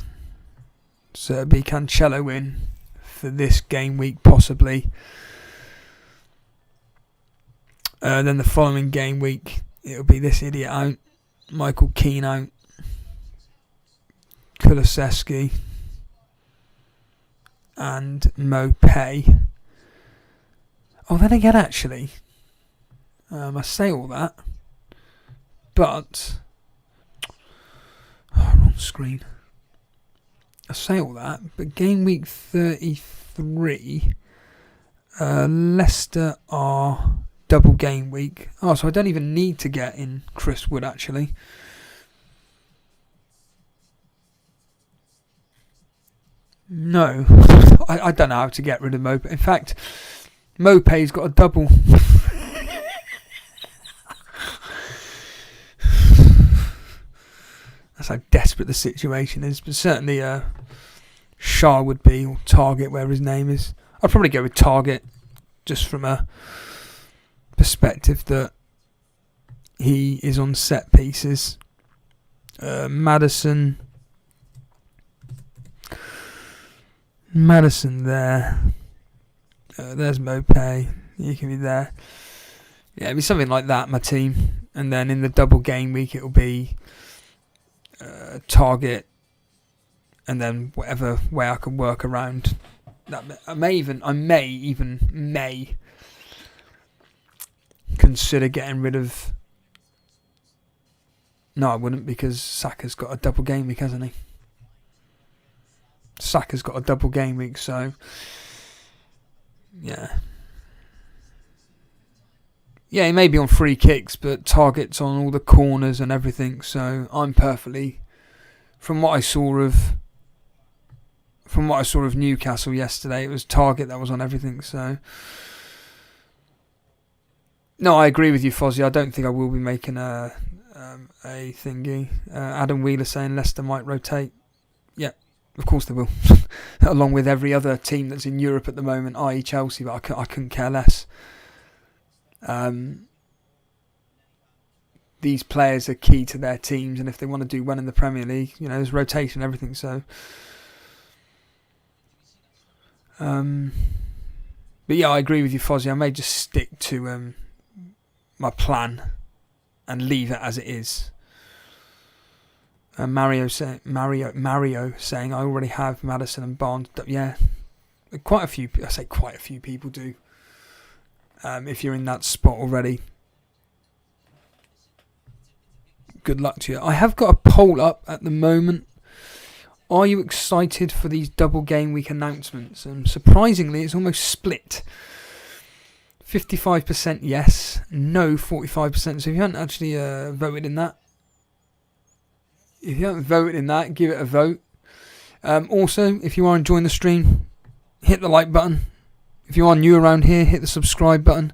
Speaker 2: So it'll be Cancelo in for this game week, possibly. Then the following game week, it'll be this idiot out. Michael Keane out. Kulusevski. And Mopay. Oh, then again, actually, I say all that, but wrong screen. I say all that, but game week 33, Leicester are double game week. Oh, so I don't even need to get in Chris Wood actually. No, I don't know how to get rid of Mopay. In fact, Mopay's got a double. That's how desperate the situation is. But certainly Shah would be, or Target, whatever his name is. I'd probably go with Target, just from a perspective that he is on set pieces. Maddison there. There's Mopay. You can be there. Yeah, it'll be something like that, my team. And then in the double game week, it'll be Target, and then whatever way I can work around that. I may consider getting rid of. No, I wouldn't, because Saka's got a double game week, hasn't he? Saka's got a double game week, so yeah, he may be on free kicks, but Target's on all the corners and everything. So I'm perfectly, from what I saw of Newcastle yesterday, it was Target that was on everything. So no, I agree with you, Fozzie. I don't think I will be making a thingy. Adam Wheeler saying Leicester might rotate. Yeah, of course they will, along with every other team that's in Europe at the moment, i.e. Chelsea. But I couldn't care less. These players are key to their teams, and if they want to do well in the Premier League, there's rotation and everything. So, but yeah, I agree with you, Fozzie. I may just stick to my plan and leave it as it is. Mario saying I already have Maddison and Barnes. Yeah, quite a few. I say quite a few people do. If you're in that spot already, good luck to you. I have got a poll up at the moment. Are you excited for these double game week announcements? And surprisingly, it's almost split. 55% yes, no 45%. So if you haven't actually voted in that, give it a vote. Also, if you are enjoying the stream, hit the like button. If you are new around here, hit the subscribe button.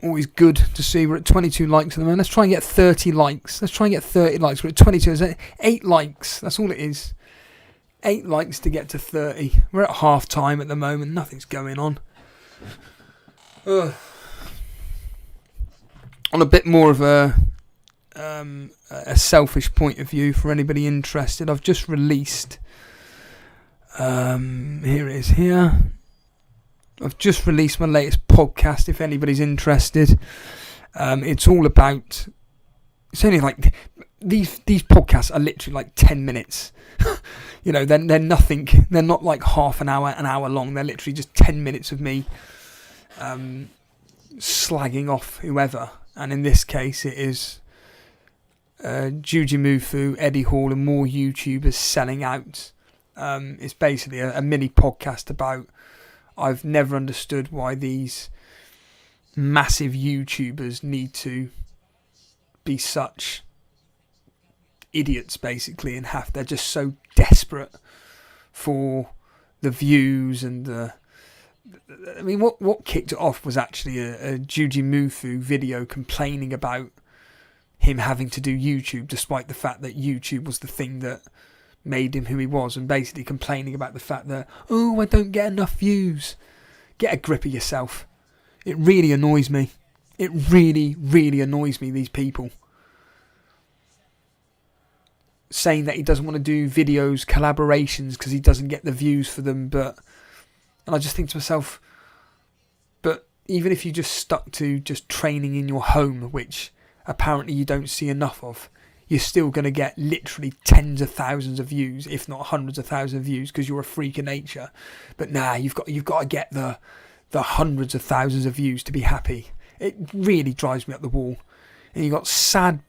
Speaker 2: Always good to see. We're at 22 likes at the moment. Let's try and get 30 likes. We're at 22. Is that 8 likes? That's all it is. 8 likes to get to 30. We're at half time at the moment. Nothing's going on. On a bit more of a selfish point of view, for anybody interested, I've just released. Here it is here. I've just released my latest podcast, if anybody's interested. It's all about... It's only like... These podcasts are literally like 10 minutes. They're nothing. They're not like half an hour long. They're literally just 10 minutes of me slagging off whoever. And in this case, it is Jujimufu, Eddie Hall and more YouTubers selling out. It's basically a mini podcast about I've never understood why these massive YouTubers need to be such idiots basically, and they're just so desperate for the views and I mean what kicked it off was actually a Jujimufu video complaining about him having to do YouTube despite the fact that YouTube was the thing that made him who he was, and basically complaining about the fact that, oh, I don't get enough views. Get a grip of yourself. It really annoys me. It really, really annoys me, these people. Saying that he doesn't want to do videos, collaborations, because he doesn't get the views for them, and I just think to myself, but even if you just stuck to just training in your home, which apparently you don't see enough of, you're still going to get literally tens of thousands of views, if not hundreds of thousands of views, because you're a freak of nature. But you've got to get the hundreds of thousands of views to be happy. It really drives me up the wall. And you've got sad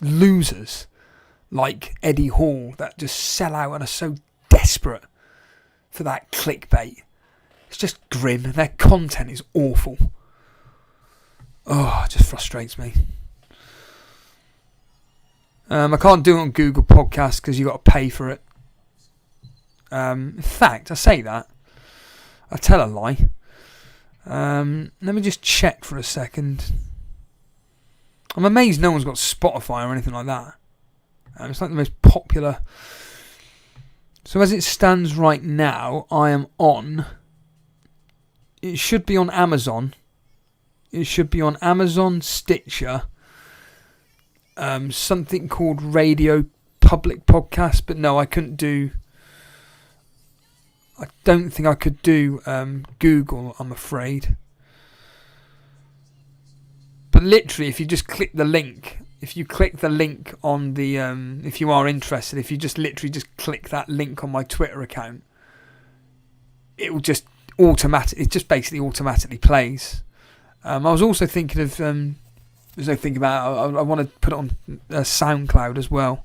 Speaker 2: losers like Eddie Hall that just sell out and are so desperate for that clickbait. It's just grim. Their content is awful. Oh, it just frustrates me. I can't do it on Google Podcasts because you've got to pay for it. In fact, I say that. I tell a lie. Let me just check for a second. I'm amazed no one's got Spotify or anything like that. It's like the most popular. So as it stands right now, I am on. It should be on Amazon. It should be on Amazon, Stitcher. Something called Radio Public Podcast, but no, I couldn't do. I don't think I could do Google, I'm afraid. But literally, if you just click the link, on the, if you are interested, if you just literally just click that link on my Twitter account, it will just basically automatically plays. I was also thinking of. There's no thinking about it. I want to put it on SoundCloud as well.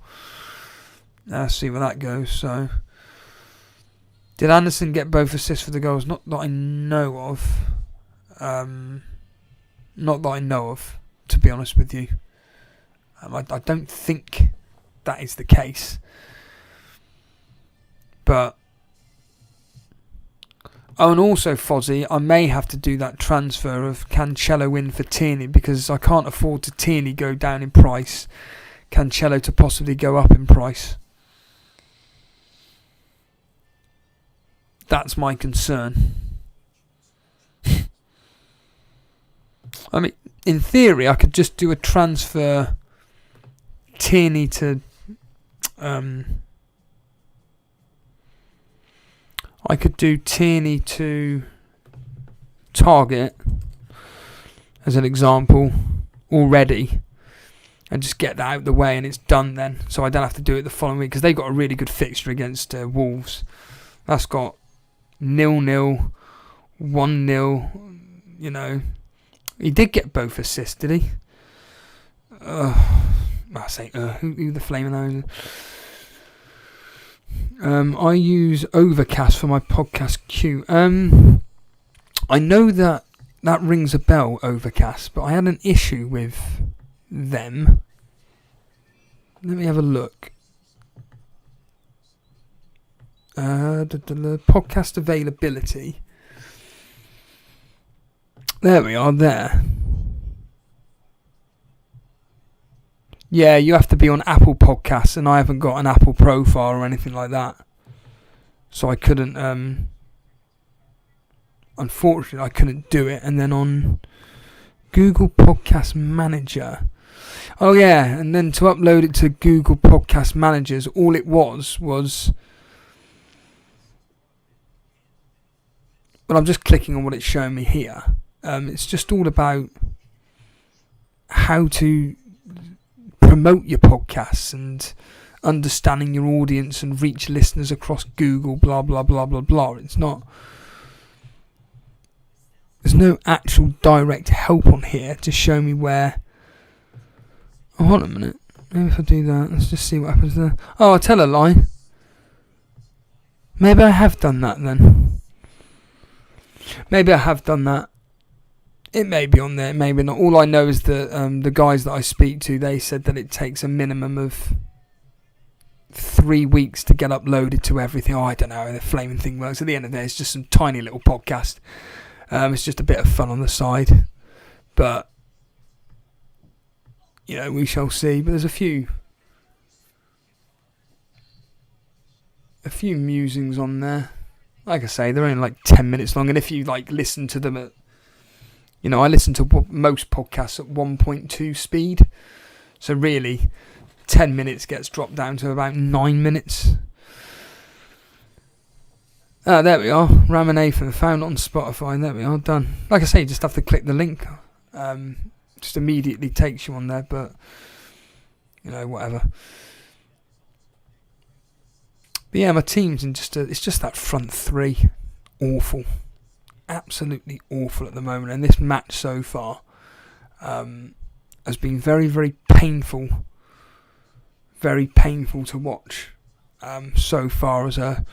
Speaker 2: See where that goes. So, did Anderson get both assists for the goals? Not that I know of. Not that I know of, to be honest with you. I don't think that is the case. But and also, Fozzie, I may have to do that transfer of Cancelo in for Tierney because I can't afford to Tierney go down in price, Cancelo to possibly go up in price. That's my concern. I mean, in theory, I could just do a transfer Tierney to... I could do Tierney to Target as an example already and just get that out of the way and it's done then, so I don't have to do it the following week because they've got a really good fixture against Wolves. That's got 0-0, 1-0, you know. He did get both assists, did he? I say who the flaming those? I use Overcast for my podcast queue. I know that rings a bell, Overcast, but I had an issue with them. Let me have a look. The podcast availability. There we are, there. Yeah, you have to be on Apple Podcasts, and I haven't got an Apple profile or anything like that. So I couldn't, unfortunately, I couldn't do it. And then on Google Podcast Manager. Oh yeah, and then to upload it to Google Podcast Managers, all it was... Well, I'm just clicking on what it's showing me here. It's just all about how to promote your podcasts and understanding your audience and reach listeners across Google, blah, blah, blah, blah, blah. It's not... There's no actual direct help on here to show me where... Oh, hold on a minute. Maybe if I do that, let's just see what happens there. Oh, I'll tell a lie. Maybe I have done that then. Maybe I have done that. It may be on there, maybe not. All I know is that the guys that I speak to, they said that it takes a minimum of 3 weeks to get uploaded to everything. Oh, I don't know how the flaming thing works. At the end of the day, it's just some tiny little podcast. It's just a bit of fun on the side. But, you know, we shall see. But there's a few musings on there. Like I say, they're only like 10 minutes long. And if you like listen to them at, you know, I listen to most podcasts at 1.2 speed. So really, 10 minutes gets dropped down to about 9 minutes. There we are. Ramanathan, found on Spotify. There we are, done. Like I say, you just have to click the link. Just immediately takes you on there, but, you know, whatever. But yeah, my team's in it's just that front three. Awful. Absolutely awful at the moment. And this match so far has been very, very painful. Very painful to watch so far as a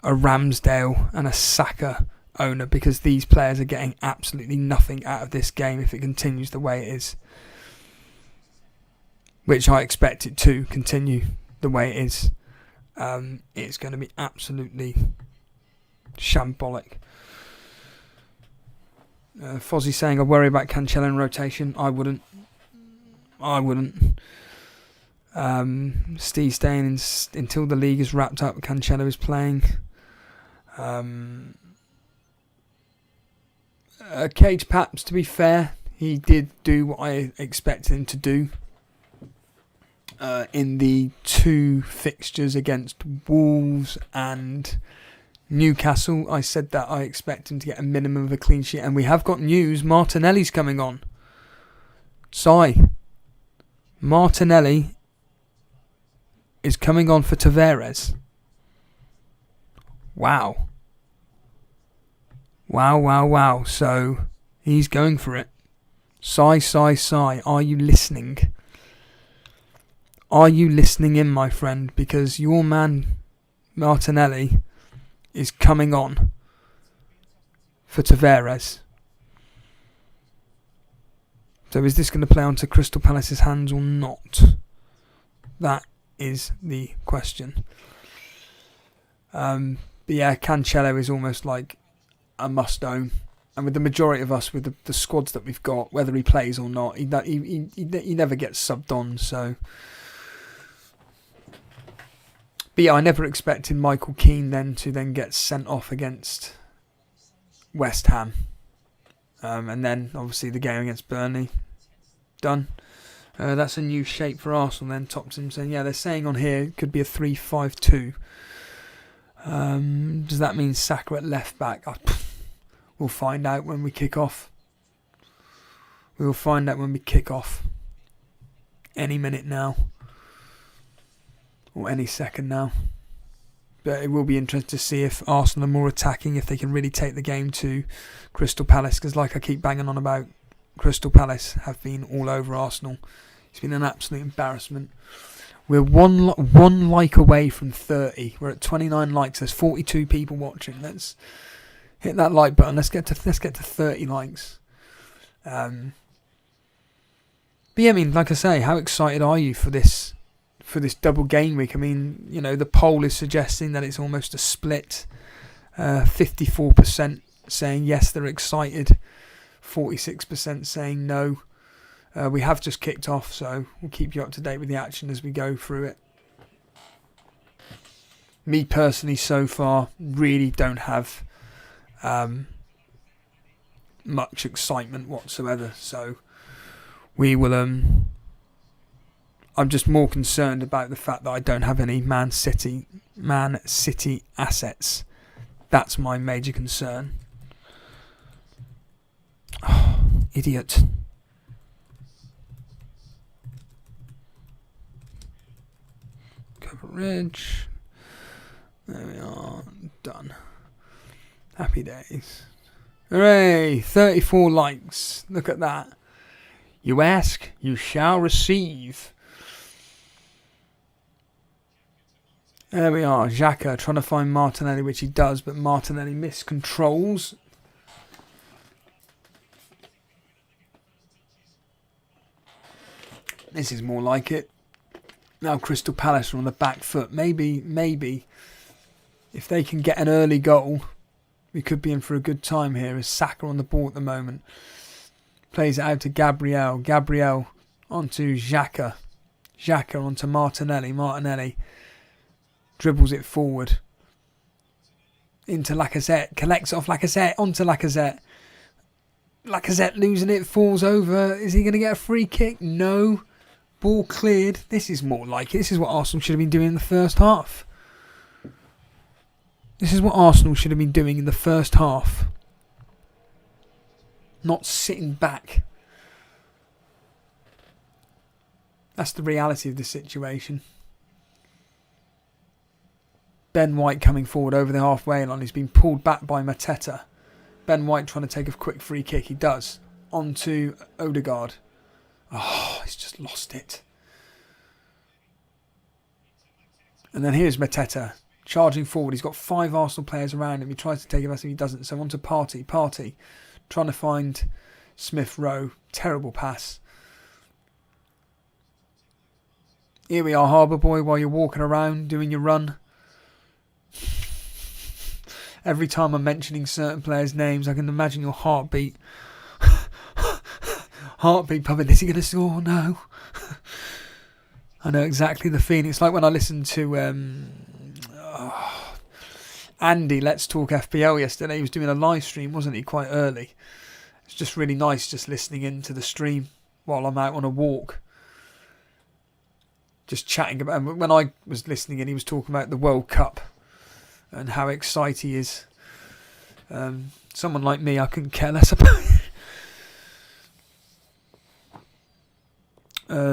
Speaker 2: Ramsdale and a Saka owner, because these players are getting absolutely nothing out of this game if it continues the way it is. Which I expect it to continue the way it is. It's going to be absolutely shambolic. Fozzie saying, I worry about Cancelo in rotation. I wouldn't. Steve staying until the league is wrapped up. Cancelo is playing. Cage Paps, to be fair, he did do what I expected him to do in the 2 fixtures against Wolves and Newcastle. I said that I expect him to get a minimum of a clean sheet, and we have got news. Martinelli's coming on. Martinelli is coming on for Tavares. Wow. So he's going for it. Sigh. Are you listening? Are you listening in, my friend? Because your man Martinelli is coming on for Tavares. So is this going to play onto Crystal Palace's hands or not? That is the question. But yeah, Cancelo is almost like a must-own. And with the majority of us, with the squads that we've got, whether he plays or not, he never gets subbed on. So, but yeah, I never expected Michael Keane to get sent off against West Ham. And then, obviously, the game against Burnley. Done. That's a new shape for Arsenal then. Topson saying, yeah, they're saying on here it could be a 3-5-2. Does that mean Saka at left back? We'll find out when we kick off. We'll find out when we kick off. Any minute now. Or any second now. But it will be interesting to see if Arsenal are more attacking, if they can really take the game to Crystal Palace. Because like I keep banging on about, Crystal Palace have been all over Arsenal. It's been an absolute embarrassment. We're one like away from 30. We're at 29 likes. There's 42 people watching. Let's hit that like button. Let's get to 30 likes. But yeah, I mean, like I say, how excited are you for this double game week? I mean, you know, the poll is suggesting that it's almost a split. 54% saying yes, they're excited. 46% saying no. We have just kicked off, so we'll keep you up to date with the action as we go through it. Me personally, so far, really don't have much excitement whatsoever. So we will. I'm just more concerned about the fact that I don't have any Man City assets. That's my major concern. Oh, idiot. Coverage. There we are. Done. Happy days. Hooray! 34 likes. Look at that. You ask, you shall receive. There we are. Xhaka trying to find Martinelli, which he does, but Martinelli miscontrols. This is more like it. Now Crystal Palace are on the back foot. Maybe, if they can get an early goal, we could be in for a good time here. As Saka on the ball at the moment. Plays it out to Gabriel. Gabriel onto Xhaka. Xhaka onto Martinelli. Martinelli dribbles it forward. Into Lacazette. Collects it off Lacazette. Onto Lacazette. Lacazette losing it. Falls over. Is he going to get a free kick? No. Ball cleared. This is more like it. This is what Arsenal should have been doing in the first half. This is what Arsenal should have been doing in the first half. Not sitting back. That's the reality of the situation. Ben White coming forward over the halfway line. He's been pulled back by Mateta. Ben White trying to take a quick free kick. He does. On to Odegaard. Oh, he's just lost it. And then here's Mateta. Charging forward. He's got 5 Arsenal players around him. He tries to take it back and he doesn't. So on to Partey. Partey trying to find Smith Rowe. Terrible pass. Here we are, Harbour Boy, while you're walking around doing your run. Every time I'm mentioning certain players' names, I can imagine your heartbeat. Heartbeat pumping. Is he going to score? No. I know exactly the feeling. It's like when I listened to Andy, Let's Talk FPL yesterday. He was doing a live stream, wasn't he? Quite early. It's just really nice just listening into the stream while I'm out on a walk. Just chatting about. When I was listening in, he was talking about the World Cup and how excited he is. Someone like me, I couldn't care less about it.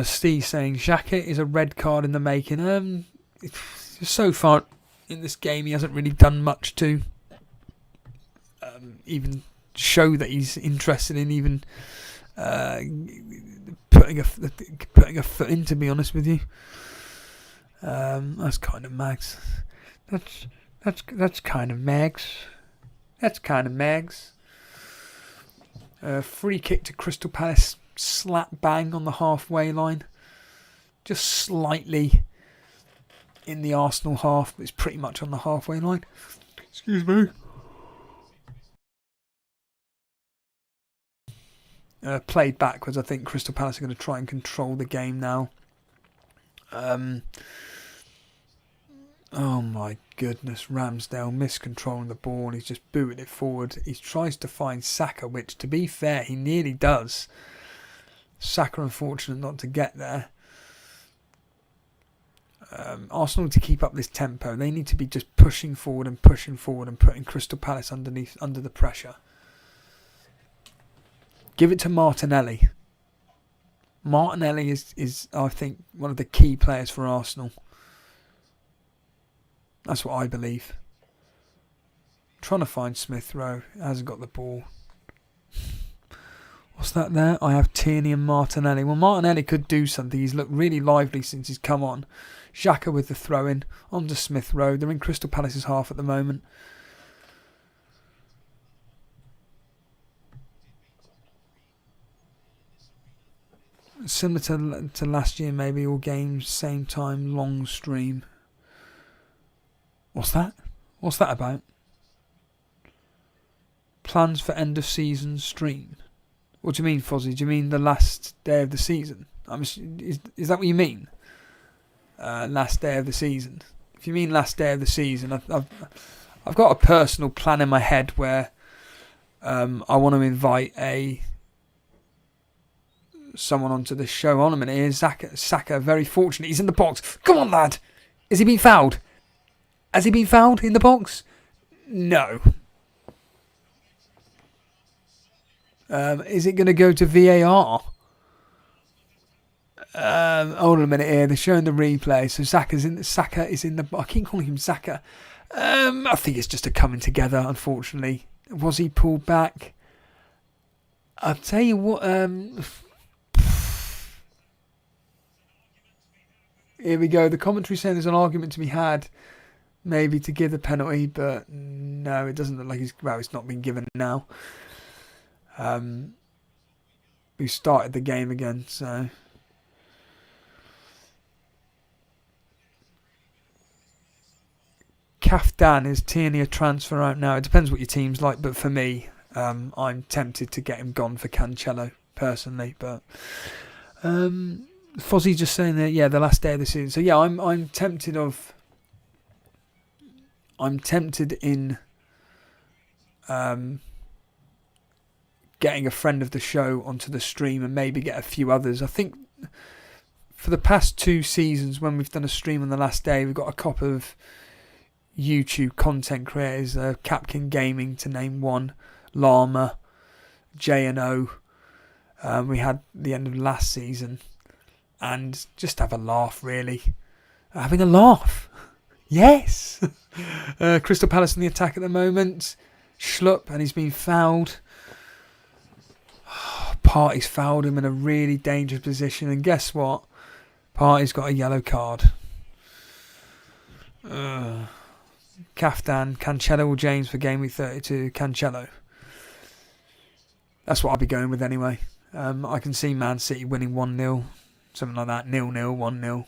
Speaker 2: Steve saying Xhaka is a red card in the making. So far in this game, he hasn't really done much to even show that he's interested in even putting a foot in. To be honest with you, that's kind of mags. That's kind of mags. That's kind of mags. Free kick to Crystal Palace. Slap bang on the halfway line. Just slightly in the Arsenal half, but it's pretty much on the halfway line. Excuse me. Played backwards. I think Crystal Palace are going to try and control the game now. Oh my goodness, Ramsdale miscontrolling the ball. He's just booting it forward. He tries to find Saka, which, to be fair, he nearly does. Saka unfortunate not to get there. Arsenal to keep up this tempo. They need to be just pushing forward and putting Crystal Palace under the pressure. Give it to Martinelli. Martinelli is I think one of the key players for Arsenal. That's what I believe. Trying to find Smith Rowe. Hasn't got the ball. What's that there? I have Tierney and Martinelli. Well, Martinelli could do something. He's looked really lively since he's come on. Xhaka with the throw-in. On to Smith Rowe. They're in Crystal Palace's half at the moment. Similar to last year, maybe. All games, same time, long stream. What's that? What's that about? Plans for end of season stream. What do you mean, Fozzie? Do you mean the last day of the season? Is that what you mean? Last day of the season. If you mean last day of the season, I've got a personal plan in my head where I want to invite someone onto the show. On a minute here, Saka, very fortunate. He's in the box. Come on, lad. Has he been fouled? Has he been fouled in the box? No. Is it going to go to VAR? Hold on a minute here. They're showing the replay. So Saka is in the. I keep calling him Saka. I think it's just a coming together. Unfortunately, was he pulled back? I'll tell you what. here we go. The commentary saying there's an argument to be had, maybe to give the penalty, but no, it doesn't look like it's not been given now. We started the game again, so. Kaftan, is Tierney a transfer out now? It depends what your team's like, but for me, I'm tempted to get him gone for Cancelo, personally, but Fozzie just saying that, yeah, the last day of the season. So yeah, I'm tempted in getting a friend of the show onto the stream and maybe get a few others. I think for the past 2 seasons when we've done a stream on the last day, we've got a couple of YouTube content creators, Capkin Gaming to name one, Llama, J&O. We had the end of last season, and just have a laugh, really. Having a laugh. Yes. Crystal Palace in the attack at the moment. Schlupp, and he's been fouled. Partey's fouled him in a really dangerous position, and guess what? Partey's got a yellow card. Kaftan, Cancelo or James for Gameweek 32. Cancelo. That's what I'll be going with anyway. I can see Man City winning 1-0. Something like that. 0-0, 1-0.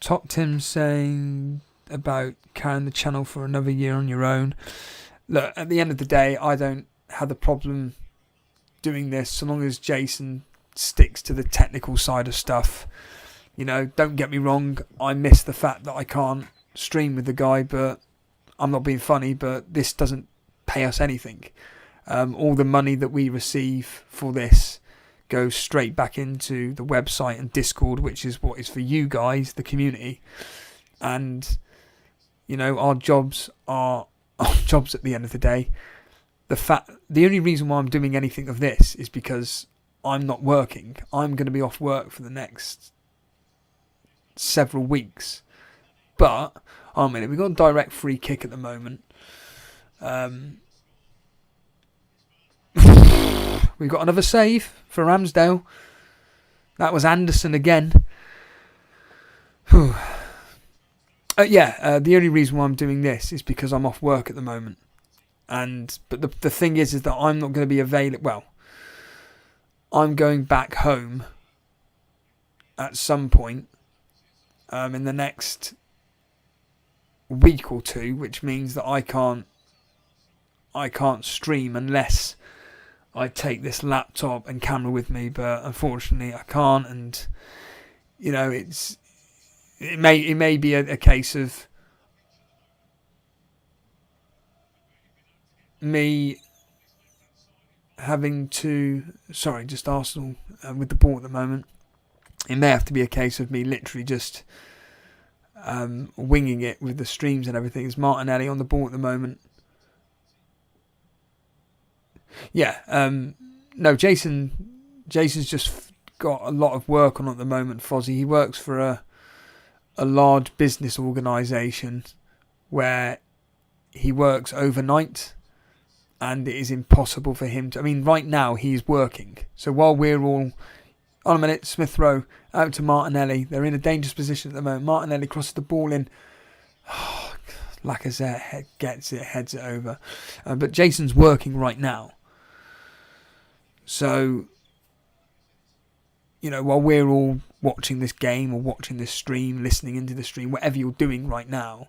Speaker 2: Top Tim saying about carrying the channel for another year on your own. Look, at the end of the day, I don't have the problem doing this so long as Jason sticks to the technical side of stuff. You know, don't get me wrong, I miss the fact that I can't stream with the guy, but I'm not being funny, but this doesn't pay us anything. All the money that we receive for this goes straight back into the website and Discord, which is what is for you guys, the community. And, you know, our jobs are our jobs at the end of the day. The only reason why I'm doing anything of this is because I'm not working. I'm going to be off work for the next several weeks. But, we've got a direct free kick at the moment. We've got another save for Ramsdale. That was Anderson again. The only reason why I'm doing this is because I'm off work at the moment. But the thing is that I'm not going to be available. Well, I'm going back home at some point in the next week or two, which means that I can't stream unless I take this laptop and camera with me, but unfortunately I can't. And you know, it may be a case of me having to, just Arsenal with the ball at the moment. It may have to be a case of me literally just winging it with the streams and everything. Is Martinelli on the ball at the moment? Yeah, no, Jason's just got a lot of work on at the moment, Fozzie. He works for a large business organisation where he works overnight, and it is impossible for him to... I mean, right now he's working. So while we're all... On a minute, Smith Rowe out to Martinelli. They're in a dangerous position at the moment. Martinelli crosses the ball in. Lacazette gets it, heads it over. But Jason's working right now. So, you know, while we're all watching this game or watching this stream, listening into the stream, whatever you're doing right now,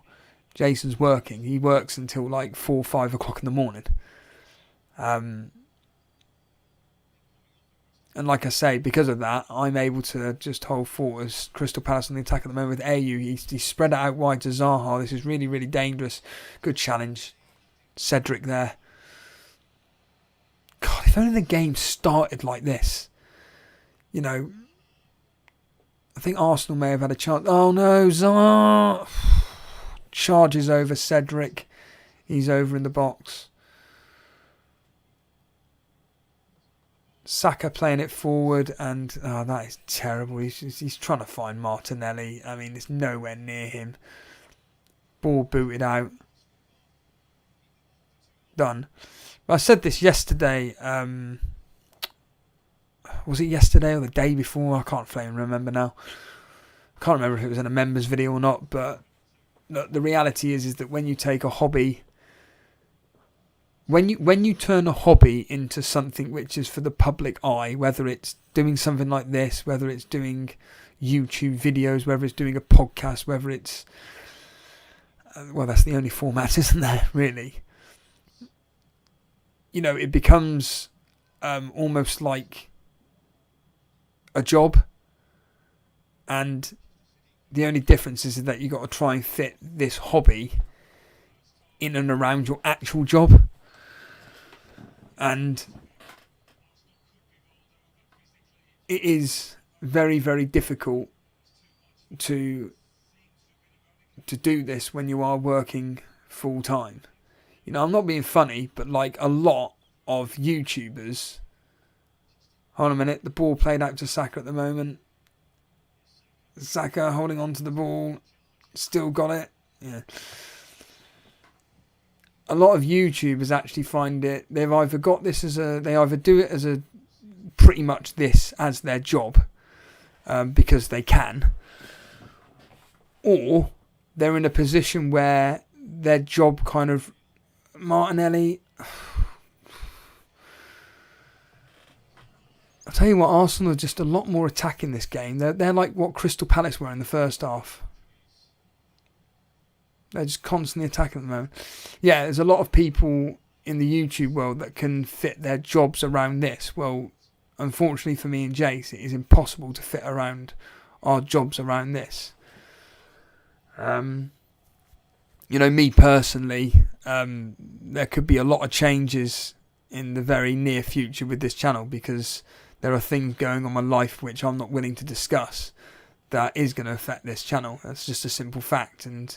Speaker 2: Jason's working. He works until like 4 or 5 o'clock in the morning. And like I say, because of that, I'm able to just hold fort as Crystal Palace on the attack at the moment with AU. He's spread it out wide to Zaha. This is really, really dangerous. Good challenge. Cedric there. God, if only the game started like this. You know, I think Arsenal may have had a chance. Oh no, Zaha charges over Cedric. He's over in the box. Saka playing it forward, and that is terrible. He's trying to find Martinelli. I mean, it's nowhere near him. Ball booted out. Done. I said this yesterday. was it yesterday or the day before? I can't flame remember now. I can't remember if it was in a members video or not, but look, the reality is that when you take a hobby, when you turn a hobby into something which is for the public eye, whether it's doing something like this, whether it's doing YouTube videos, whether it's doing a podcast, whether it's well, that's the only format, isn't there, really? You know, it becomes almost like a job, and the only difference is that you got to try and fit this hobby in and around your actual job, and it is very, very difficult to do this when you are working full time. You know, I'm not being funny, but like a lot of YouTubers. Hold on a minute, the ball played out to Saka at the moment. Saka holding on to the ball, still got it. Yeah. A lot of YouTubers actually find it. They've either got this they either do it as a pretty much this as their job because they can, or they're in a position where their job kind of Martinelli. I'll tell you what, Arsenal are just a lot more attacking this game. They're like what Crystal Palace were in the first half. They're just constantly attacking at the moment. Yeah, there's a lot of people in the YouTube world that can fit their jobs around this. Well, unfortunately for me and Jace, it is impossible to fit around our jobs around this. You know, me personally, there could be a lot of changes in the very near future with this channel because there are things going on in my life which I'm not willing to discuss that is going to affect this channel. That's just a simple fact. And,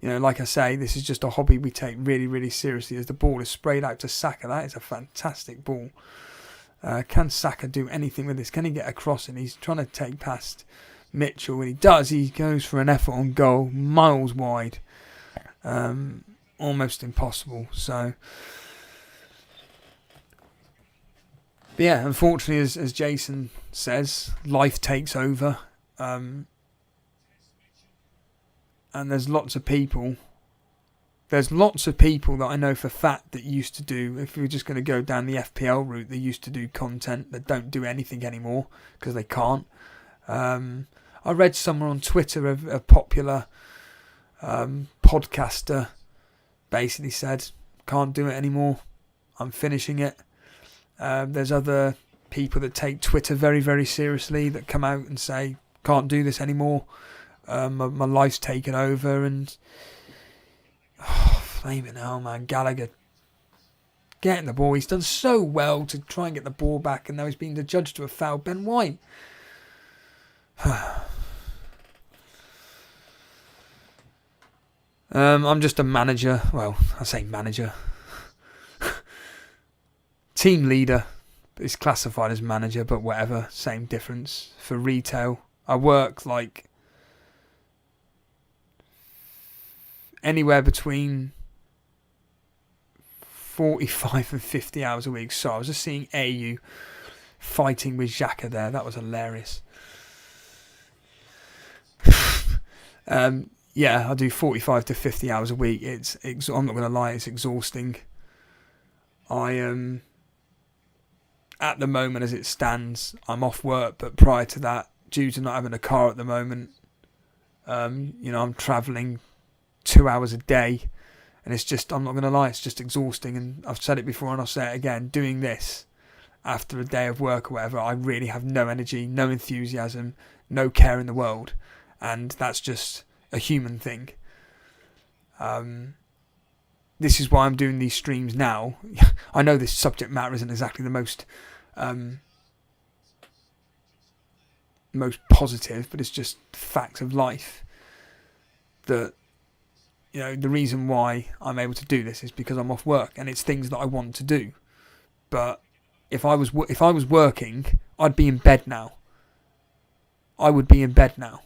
Speaker 2: you know, like I say, this is just a hobby we take really, really seriously. As the ball is sprayed out to Saka, that is a fantastic ball. Can Saka do anything with this? Can he get across? And he's trying to take past Mitchell. When he does, he goes for an effort on goal, miles wide. Almost impossible. So, but yeah, unfortunately, as Jason says, life takes over. And there's lots of people. There's lots of people that I know for a fact that used to do, if we were just going to go down the FPL route, they used to do content that don't do anything anymore because they can't. I read somewhere on Twitter a popular podcaster basically said, can't do it anymore, I'm finishing it. There's other people that take Twitter very, very seriously that come out and say, can't do this anymore, my life's taken over. And flaming hell, man, Gallagher getting the ball, he's done so well to try and get the ball back, and now he's been adjudged to a foul. Ben White. I'm just a manager. Well, I say manager. Team leader. It's classified as manager, but whatever. Same difference. For retail, I work like anywhere between 45 and 50 hours a week. So I was just seeing AU fighting with Xhaka there. That was hilarious. Yeah, I do 45 to 50 hours a week. I'm not going to lie, it's exhausting. I am, at the moment as it stands, I'm off work, but prior to that, due to not having a car at the moment, you know, I'm travelling 2 hours a day, and it's just, I'm not going to lie, it's just exhausting. And I've said it before and I'll say it again, doing this after a day of work or whatever, I really have no energy, no enthusiasm, no care in the world, and that's just a human thing. This is why I'm doing these streams now. I know this subject matter isn't exactly the most positive, but it's just facts of life. That, you know, the reason why I'm able to do this is because I'm off work, and it's things that I want to do. But if I was working, I'd be in bed now. I would be in bed now.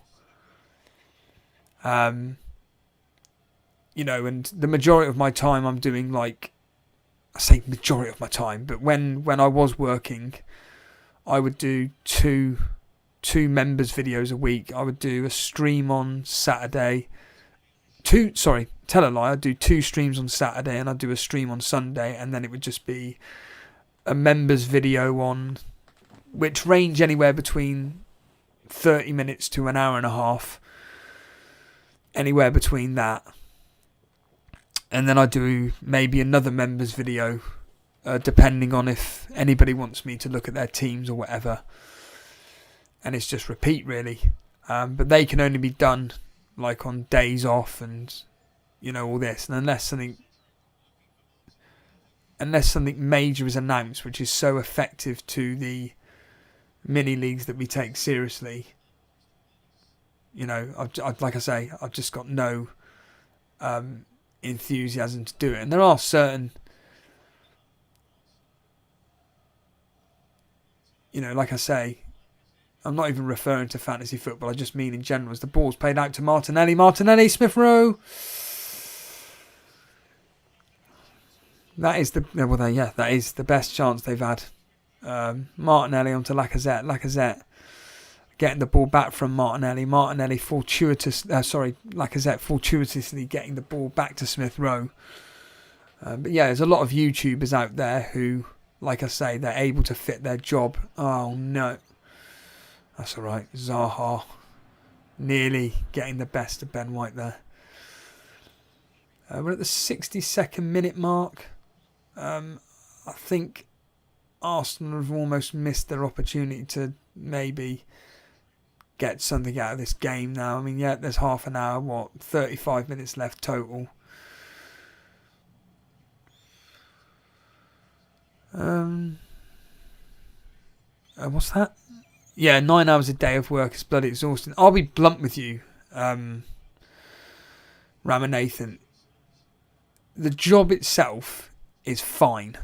Speaker 2: You know, and the majority of my time I'm doing, like, I say majority of my time, but when I was working, I would do two members videos a week. I would do a stream on Saturday. Tell a lie. I'd do 2 streams on Saturday and I'd do a stream on Sunday, and then it would just be a members video on, which range anywhere between 30 minutes to an hour and a half. Anywhere between that. And then I do maybe another members video, depending on if anybody wants me to look at their teams or whatever. And it's just repeat, really. But they can only be done like on days off and, you know, all this. And unless something major is announced, which is so effective to the mini leagues that we take seriously, you know, like I say, I've just got no enthusiasm to do it. And there are certain, you know, like I say, I'm not even referring to fantasy football. I just mean in general, as the ball's played out to Martinelli, Smith Rowe. That is the best chance they've had. Martinelli onto Lacazette. Getting the ball back from Martinelli. Lacazette fortuitously getting the ball back to Smith Rowe. But yeah, there's a lot of YouTubers out there who, like I say, they're able to fit their job. Oh no. That's alright. Zaha nearly getting the best of Ben White there. We're at the 62nd minute mark. I think Arsenal have almost missed their opportunity to maybe get something out of this game now. I mean, yeah, there's half an hour, 35 minutes left total. What's that? Yeah, 9 hours a day of work is bloody exhausting. I'll be blunt with you, Ramanathan. The job itself is fine.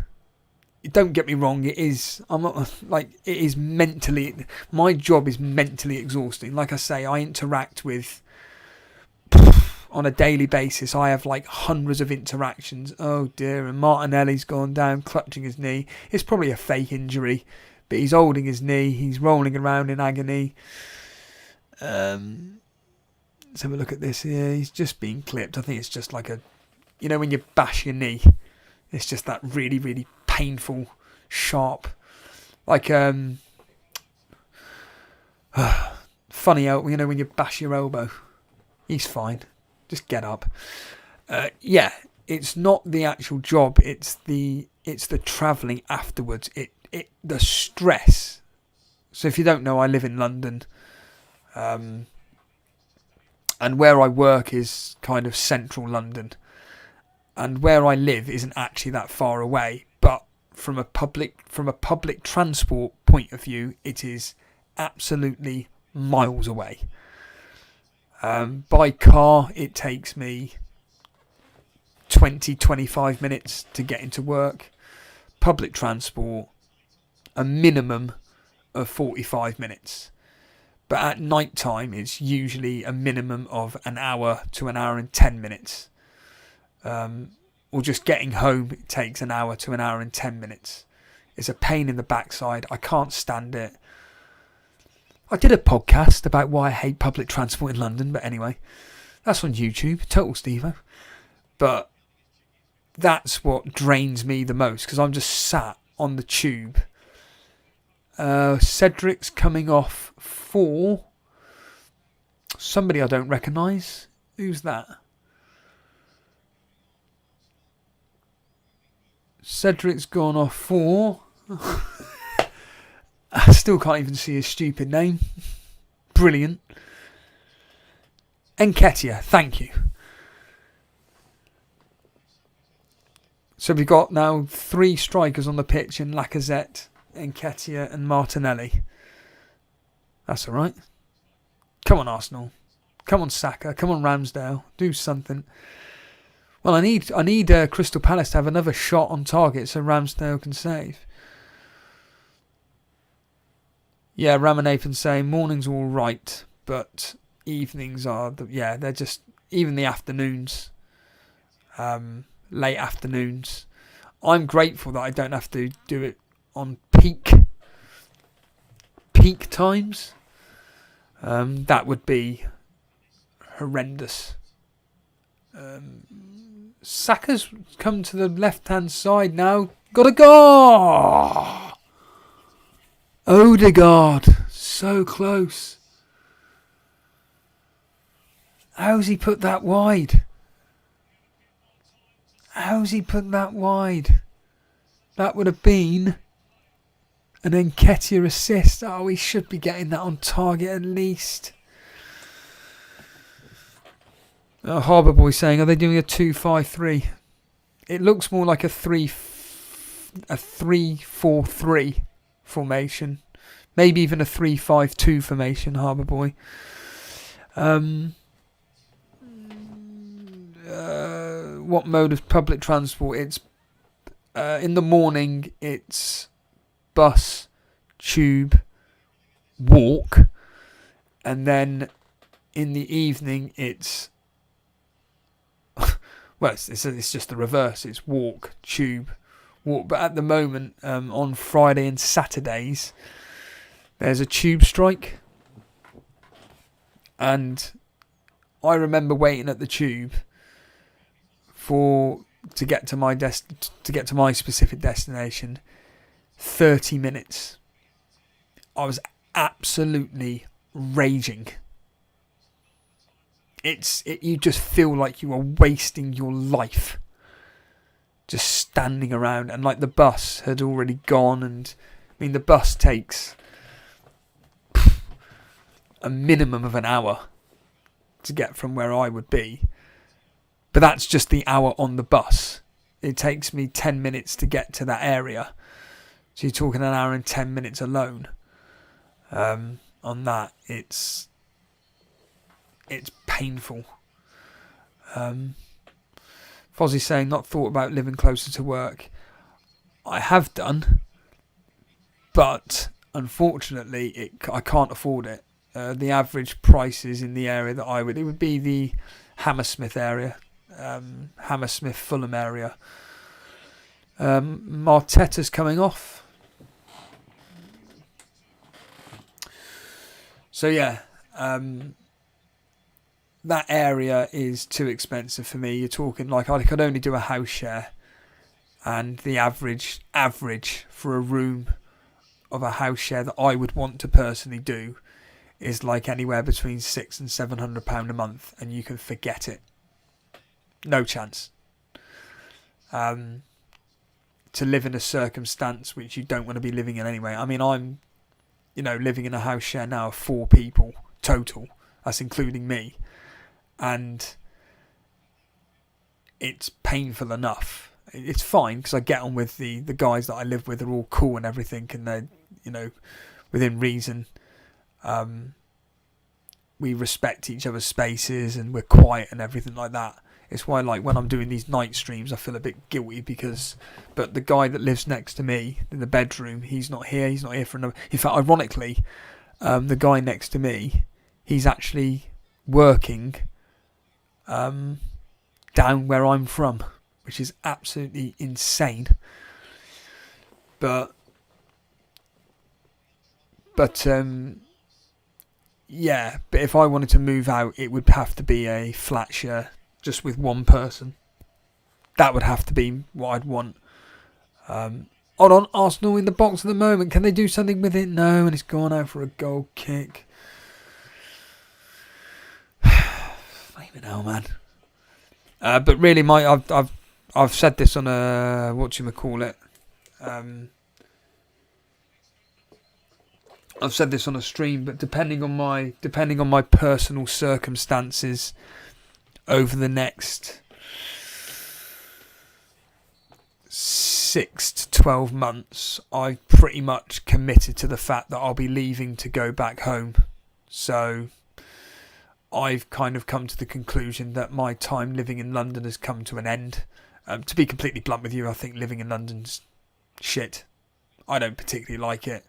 Speaker 2: Don't get me wrong, it is. I'm not like it is mentally. My job is mentally exhausting. Like I say, I interact with on a daily basis. I have like hundreds of interactions. Oh dear! And Martinelli's gone down, clutching his knee. It's probably a fake injury, but he's holding his knee. He's rolling around in agony. Let's have a look at this here. He's just been clipped. I think it's just like a, you know, when you bash your knee, it's just that really, really painful, sharp, like funny out. You know, when you bash your elbow. He's fine. Just get up. Yeah, it's not the actual job. It's the travelling afterwards. The stress. So if you don't know, I live in London, and where I work is kind of central London, and where I live isn't actually that far away. But from a public transport point of view, it is absolutely miles away. By car, it takes me 20-25 minutes to get into work. Public transport, a minimum of 45 minutes. But at night time, it's usually a minimum of an hour to an hour and 10 minutes. Or just getting home, it takes an hour to an hour and 10 minutes. It's a pain in the backside. I can't stand it. I did a podcast about why I hate public transport in London, but anyway, that's on YouTube, Total Stevo. But that's what drains me the most, because I'm just sat on the tube. Cedric's coming off for somebody I don't recognise. Who's that? Cedric's gone off for... I still can't even see his stupid name. Brilliant. Nketiah, thank you. So we've got now 3 strikers on the pitch in Lacazette, Nketiah and Martinelli. That's alright. Come on, Arsenal. Come on, Saka. Come on, Ramsdale. Do something. Well, I need Crystal Palace to have another shot on target so Ramsdale can save. Yeah, Ramanathan saying mornings are all right, but evenings are they're just, even the afternoons, late afternoons. I'm grateful that I don't have to do it on peak peak times, that would be horrendous. Saka's come to the left-hand side now. Gotta go! Odegaard, so close. How's he put that wide? How's he put that wide? That would have been an Nketiah assist. Oh, he should be getting that on target at least. Harbour Boy saying, are they doing a 2-5-3? It looks more like a 3-4-3 formation. Maybe even a 3-5-2 formation, Harbour Boy. What mode of public transport? It's in the morning, it's bus, tube, walk. And then in the evening, it's... well, it's just the reverse. It's walk, tube, walk. But at the moment, on Friday and Saturdays, there's a tube strike. And I remember waiting at the tube to get to my specific destination, 30 minutes. I was absolutely raging. You just feel like you are wasting your life just standing around, and like the bus had already gone, and I mean the bus takes a minimum of an hour to get from where I would be, but that's just the hour on the bus. It takes me 10 minutes to get to that area, so you're talking an hour and 10 minutes alone. On that, it's painful. Fozzie's saying, not thought about living closer to work. I have done, but unfortunately I can't afford it. The average prices in the area that it would be the Hammersmith area, Hammersmith Fulham area. Marteta's coming off. So yeah, that area is too expensive for me. You're talking like I could only do a house share, and the average for a room of a house share that I would want to personally do is like anywhere between £600 and £700 a month, and you can forget it. No chance. To live in a circumstance which you don't want to be living in anyway. I mean, I'm, living in a house share now of 4 people total. That's including me. And it's painful enough. It's fine because I get on with the guys that I live with. Are all cool and everything, and they're, within reason. We respect each other's spaces and we're quiet and everything like that. It's why, like, when I'm doing these night streams, I feel a bit guilty but the guy that lives next to me in the bedroom, he's not here. He's not here for another. In fact, ironically, the guy next to me, he's actually working down where I'm from, which is absolutely insane. But yeah, but if I wanted to move out, it would have to be a flat share just with one person. That would have to be what I'd want. Hold on, Arsenal in the box at the moment. Can they do something with it? No, and it's gone out for a goal kick. Flaming hell, man. But really, I've said this on a whatchamacallit. I've said this on a stream, but depending on my personal circumstances over the next 6 to 12 months, I've pretty much committed to the fact that I'll be leaving to go back home. So I've kind of come to the conclusion that my time living in London has come to an end. To be completely blunt with you, I think living in London's shit. I don't particularly like it.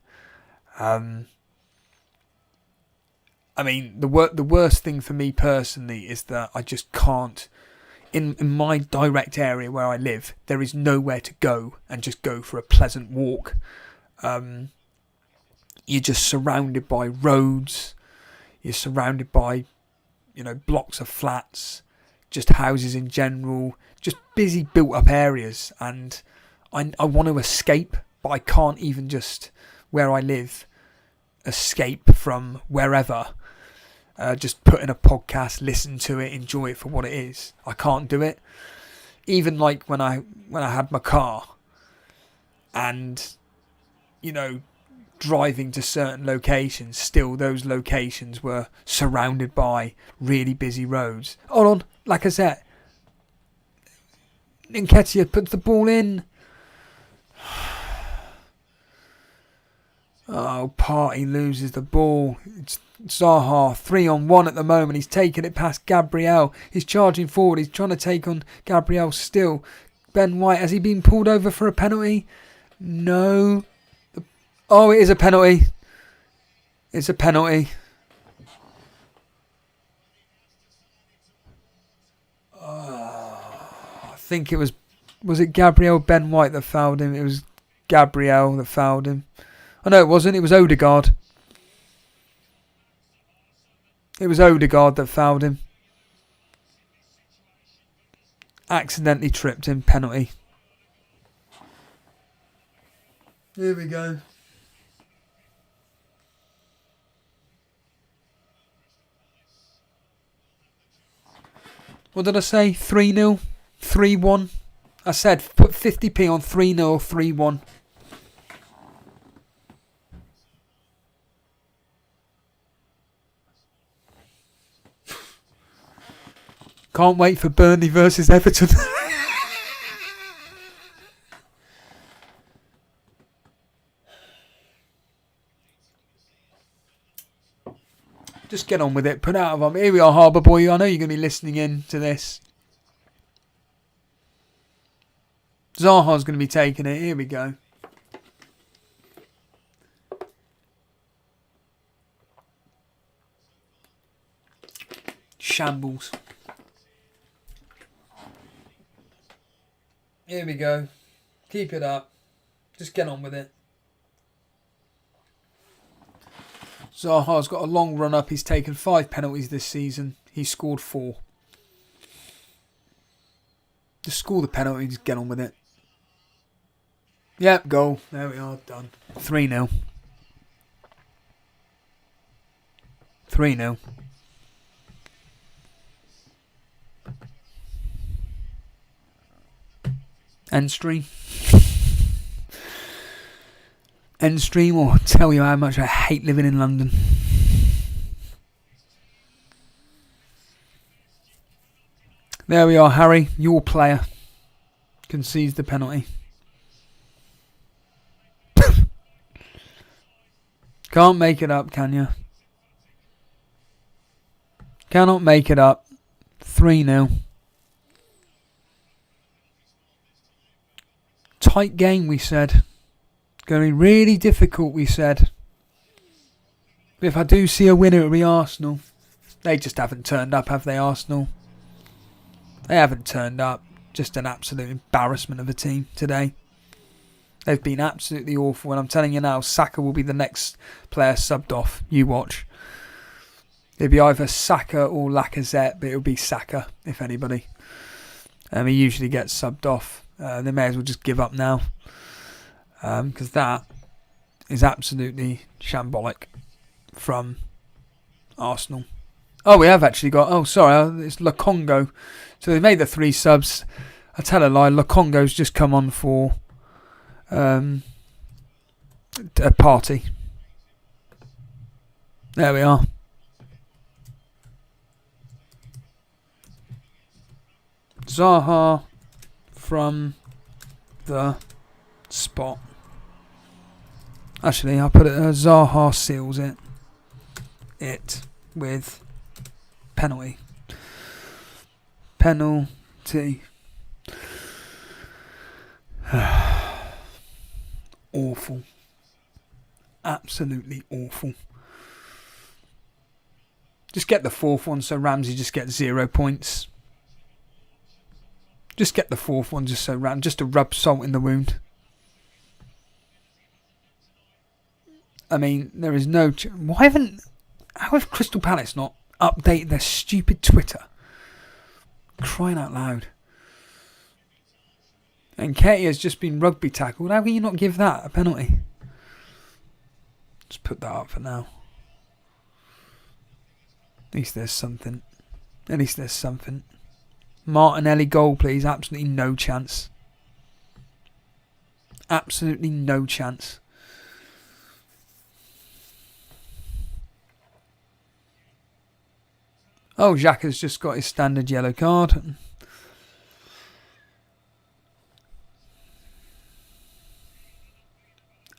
Speaker 2: I mean, the worst thing for me personally is that I just can't. In my direct area where I live, there is nowhere to go and just go for a pleasant walk. you're just surrounded by roads. You're surrounded by, blocks of flats, just houses in general, just busy built up areas. And I want to escape, but I can't even just, where I live, escape from wherever. Just put in a podcast, listen to it, enjoy it for what it is. I can't do it. Even like when I had my car and, driving to certain locations, still those locations were surrounded by really busy roads. Hold on, like I said, Nketiah puts the ball in. Oh, Partey loses the ball. It's Zaha 3-on-1 at the moment. He's taking it past Gabriel. He's charging forward. He's trying to take on Gabriel still. Ben White, has he been pulled over for a penalty? No. Oh, it is a penalty. It's a penalty. I think it was it Gabriel Ben White that fouled him? It was Gabriel that fouled him. Oh no, it wasn't. It was Odegaard. It was Odegaard that fouled him. Accidentally tripped him. Penalty. Here we go. What did I say? 3-0? 3-1? I said put 50p on 3-0, 3-1. Can't wait for Burnley versus Everton. Just get on with it. Put out of them. Here we are, Harbour Boy. I know you're going to be listening in to this. Zaha's going to be taking it. Here we go. Shambles. Here we go. Keep it up. Just get on with it. Zaha's got a long run up. He's taken 5 penalties this season. He's scored 4. Just score the penalty. Just get on with it. Yep, goal. There we are. Done. 3-0. 3-0. End stream. End stream or tell you how much I hate living in London. There we are, Harry. Your player concedes the penalty. Can't make it up, can you? Cannot make it up. 3-0. Tight game, we said. Going to be really difficult, we said. But if I do see a winner, it'll be Arsenal. They just haven't turned up, have they, Arsenal? They haven't turned up. Just an absolute embarrassment of a team today. They've been absolutely awful. And I'm telling you now, Saka will be the next player subbed off. You watch. It'll be either Saka or Lacazette, but it'll be Saka, if anybody. He usually gets subbed off. They may as well just give up now. Because that is absolutely shambolic from Arsenal. Oh, we have actually got... Oh, sorry. It's Lokongo. So they made the 3 subs. I tell a lie. Lokongo's just come on for a party. There we are. Zaha from the spot. Actually, I'll put it. Zaha seals it with penalty. Penalty. Awful. Absolutely awful. Just get the 4th one so Ramsey just gets 0 points. Just get the 4th one just so just to rub salt in the wound. I mean, there is no... How have Crystal Palace not updated their stupid Twitter? Crying out loud. And Katie has just been rugby tackled. How can you not give that a penalty? Just put that up for now. At least there's something. At least there's something. Martinelli goal, please. Absolutely no chance. Absolutely no chance. Oh, Xhaka's just got his standard yellow card.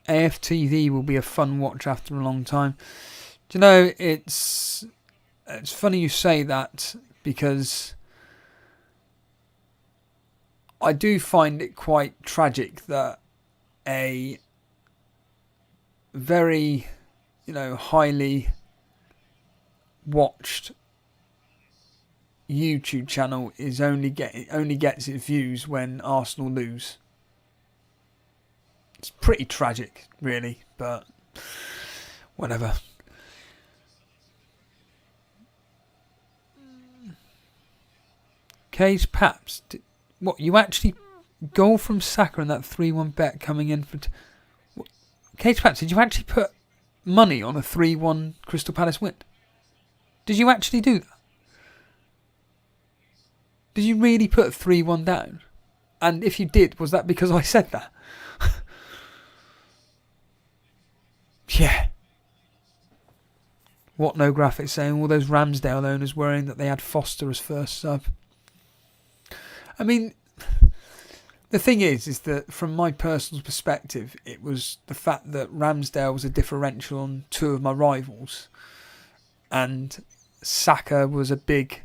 Speaker 2: AFTV will be a fun watch after a long time. Do you know, it's funny you say that, because I do find it quite tragic that a very, highly watched YouTube channel is only gets its views when Arsenal lose. It's pretty tragic, really, but whatever. Cage Paps, what, you actually goal from Saka and that 3-1 bet coming in for... Cage Paps, did you actually put money on a 3-1 Crystal Palace win? Did you actually do that? Did you really put 3-1 down? And if you did, was that because I said that? Yeah. What no graphics saying? All those Ramsdale owners worrying that they had Foster as first sub. I mean, the thing is that from my personal perspective, it was the fact that Ramsdale was a differential on two of my rivals, and Saka was a big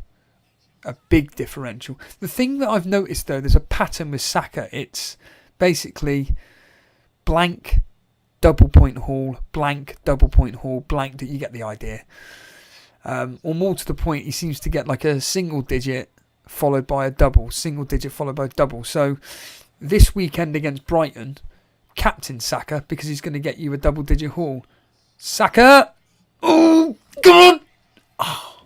Speaker 2: differential. The thing that I've noticed, though, there's a pattern with Saka. It's basically blank, double point haul, blank, double point haul, blank. You get the idea. Or more to the point, he seems to get like a single digit followed by a double, single digit followed by a double. So this weekend against Brighton, captain Saka, because he's going to get you a double digit haul. Saka! Oh, come on! Oh.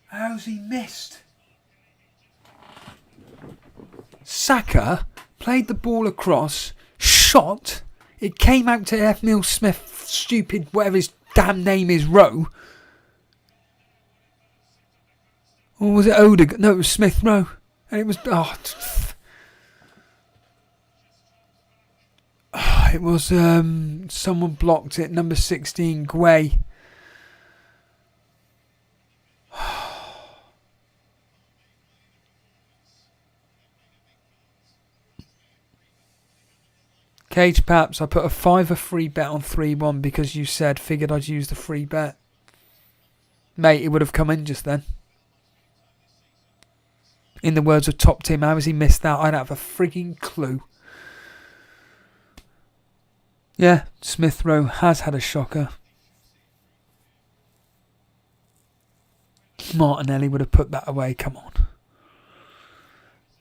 Speaker 2: How's he missed? Saka played the ball across, shot, it came out to Emil Smith, stupid, whatever his damn name is, Rowe. Or was it Odegaard? No, it was Smith Rowe. And it was... it was... someone blocked it, number 16, Guay. Cage Paps, I put a £5 free bet on 3-1 because you figured I'd use the free bet. Mate, it would have come in just then. In the words of Top Team, how has he missed that? I don't have a frigging clue. Yeah, Smith Rowe has had a shocker. Martinelli would have put that away, come on.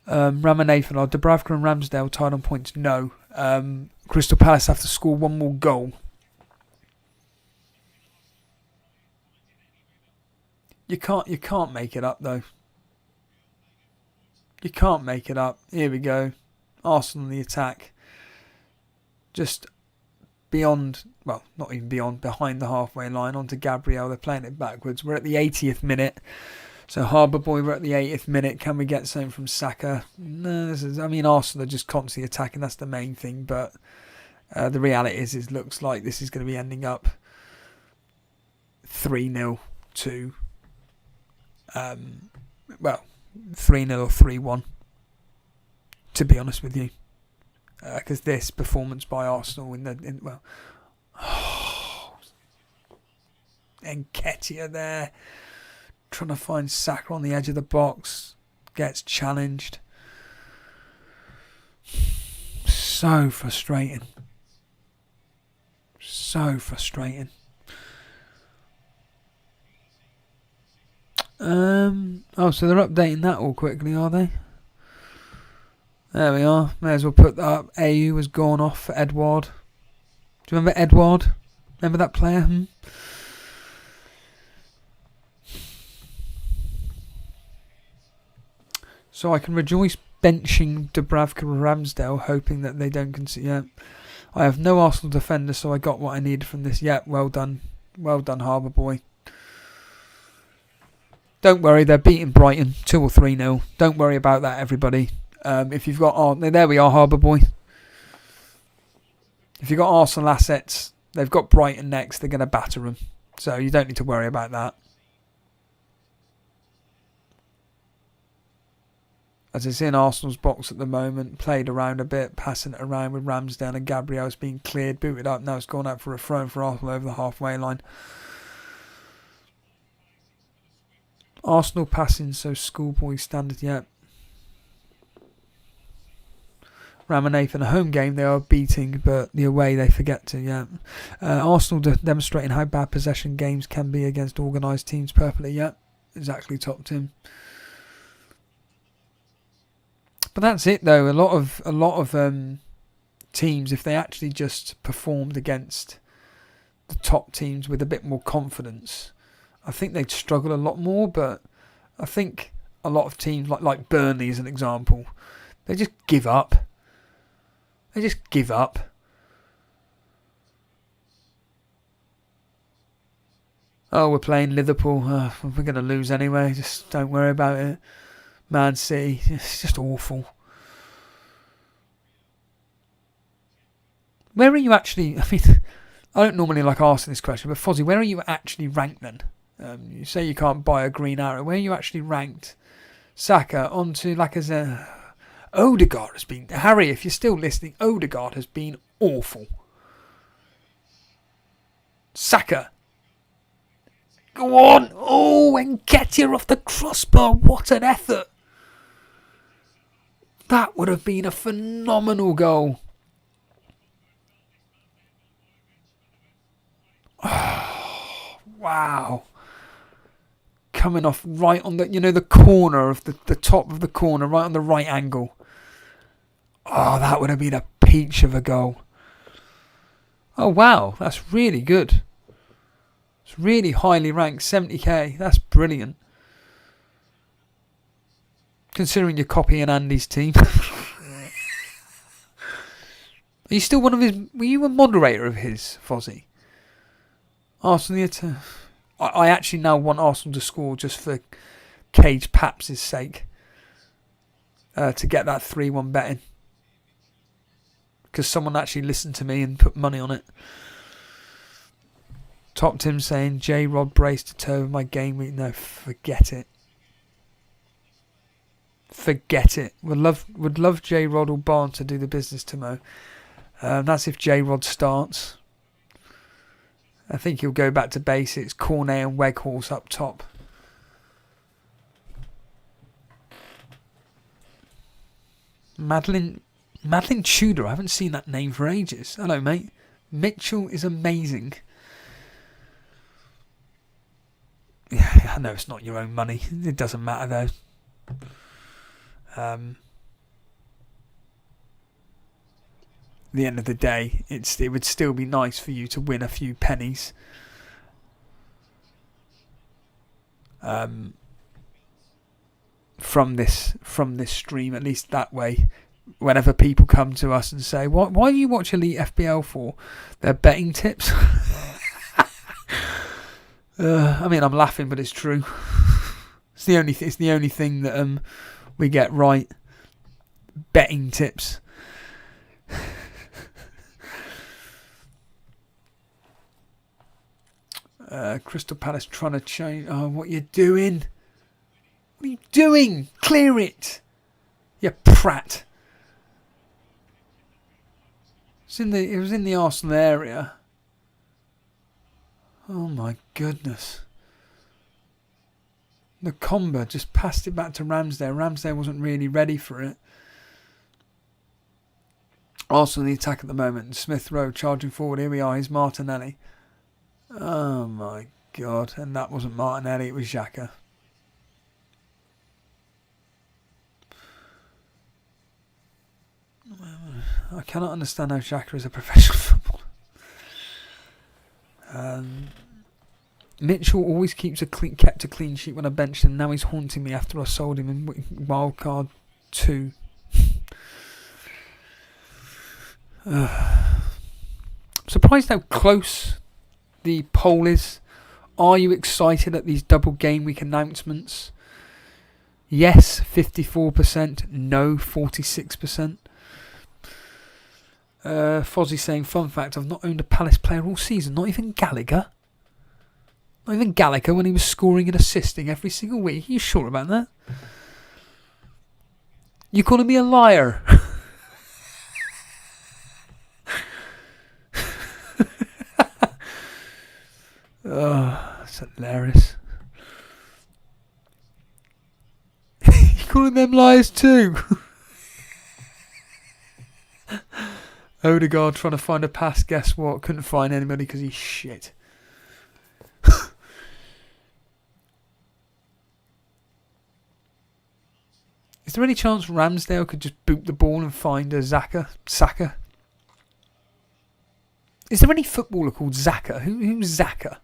Speaker 2: Ramanathan, are Dubravka and Ramsdale tied on points? No. Crystal Palace have to score one more goal. You can't make it up, though. You can't make it up. Here we go. Arsenal on the attack. Just beyond, well, not even beyond, behind the halfway line onto Gabriel. They're playing it backwards. We're at the 80th minute. So Harbour Boy, we're at the 80th minute. Can we get something from Saka? No, Arsenal are just constantly attacking. That's the main thing. But the reality is it looks like this is going to be ending up 3-0 to, 3-0 or 3-1, to be honest with you. Because this performance by Arsenal Nketiah there. Trying to find Saka on the edge of the box. Gets challenged. So frustrating. So frustrating. So they're updating that all quickly, are they? There we are. May as well put that up. AU has gone off for Edward. Do you remember Edward? Remember that player? So I can rejoice benching Dubravka and Ramsdale, hoping that they don't concede. Yeah. I have no Arsenal defender, so I got what I needed from this. Yeah, well done. Well done, Harbour Boy. Don't worry, they're beating Brighton 2 or 3-0. Don't worry about that, everybody. If you've got... there we are, Harbour Boy. If you've got Arsenal assets, they've got Brighton next. They're going to batter them. So you don't need to worry about that. As it's in Arsenal's box at the moment, played around a bit, passing it around with Ramsdale and Gabriel's being cleared, booted up. Now it's gone out for a throw for Arsenal over the halfway line. Arsenal passing, so schoolboy standard yet. Ramanathan, a home game they are beating, but the away they forget to, yeah. Arsenal demonstrating how bad possession games can be against organised teams perfectly, yeah. Exactly topped him. But that's it though. A lot of teams, if they actually just performed against the top teams with a bit more confidence, I think they'd struggle a lot more. But I think a lot of teams, like Burnley as an example, they just give up. They just give up. Oh, we're playing Liverpool. We're going to lose anyway. Just don't worry about it. Man City, it's just awful. Where are you actually... I mean, I don't normally like asking this question, but Fozzie, where are you actually ranked then? You say you can't buy a green arrow. Where are you actually ranked? Saka, onto Lacazette. Odegaard has been... Harry, if you're still listening, Odegaard has been awful. Saka. Go on. Oh, Nketiah off the crossbar. What an effort. That would have been a phenomenal goal. Oh, wow. Coming off right on the, the corner of the top of the corner, right on the right angle. Oh, that would have been a peach of a goal. Oh, wow. That's really good. It's really highly ranked, 70k. That's brilliant. Considering you're copying Andy's team. Are you still one of his... Were you a moderator of his, Fozzie? Arsenal... I actually now want Arsenal to score just for Cage Paps' sake. To get that 3-1 betting. Because someone actually listened to me and put money on it. Top Tim saying, J-Rod braced to toe my game week. No, forget it. Forget it. Would love J-Rod or Barnes to do the business tomorrow. That's if J-Rod starts. I think he'll go back to basics. Cornet and Weghorst up top. Madeline Tudor. I haven't seen that name for ages. Hello, mate. Mitchell is amazing. Yeah, I know it's not your own money. It doesn't matter though. At the end of the day, it would still be nice for you to win a few pennies. From this stream, at least that way. Whenever people come to us and say, "Why do you watch Elite FPL for?" They're betting tips. I mean, I'm laughing, but it's true. It's the only thing that we get right. Betting tips. Crystal Palace trying to change. Oh, what are you doing? What are you doing? Clear it, you prat. It was in the Arsenal area. Oh my goodness. The combo just passed it back to Ramsdale. Ramsdale wasn't really ready for it. Arsenal in the attack at the moment. Smith Rowe charging forward. Here we are. Here's Martinelli. Oh my God. And that wasn't Martinelli. It was Xhaka. I cannot understand how Xhaka is a professional footballer. Mitchell always kept a clean sheet when I benched him. Now he's haunting me after I sold him in wildcard 2. Surprised how close the poll is. Are you excited at these double game week announcements? Yes, 54%. No, 46%. Fozzie saying, fun fact, I've not owned a Palace player all season. Not even Gallagher. Not even Gallagher when he was scoring and assisting every single week. Are you sure about that? You calling me a liar? Oh, that's hilarious. You calling them liars too? Odegaard trying to find a pass. Guess what? Couldn't find anybody because he's shit. Is there any chance Ramsdale could just boot the ball and find a Saka? Is there any footballer called Xhaka? Who's Xhaka?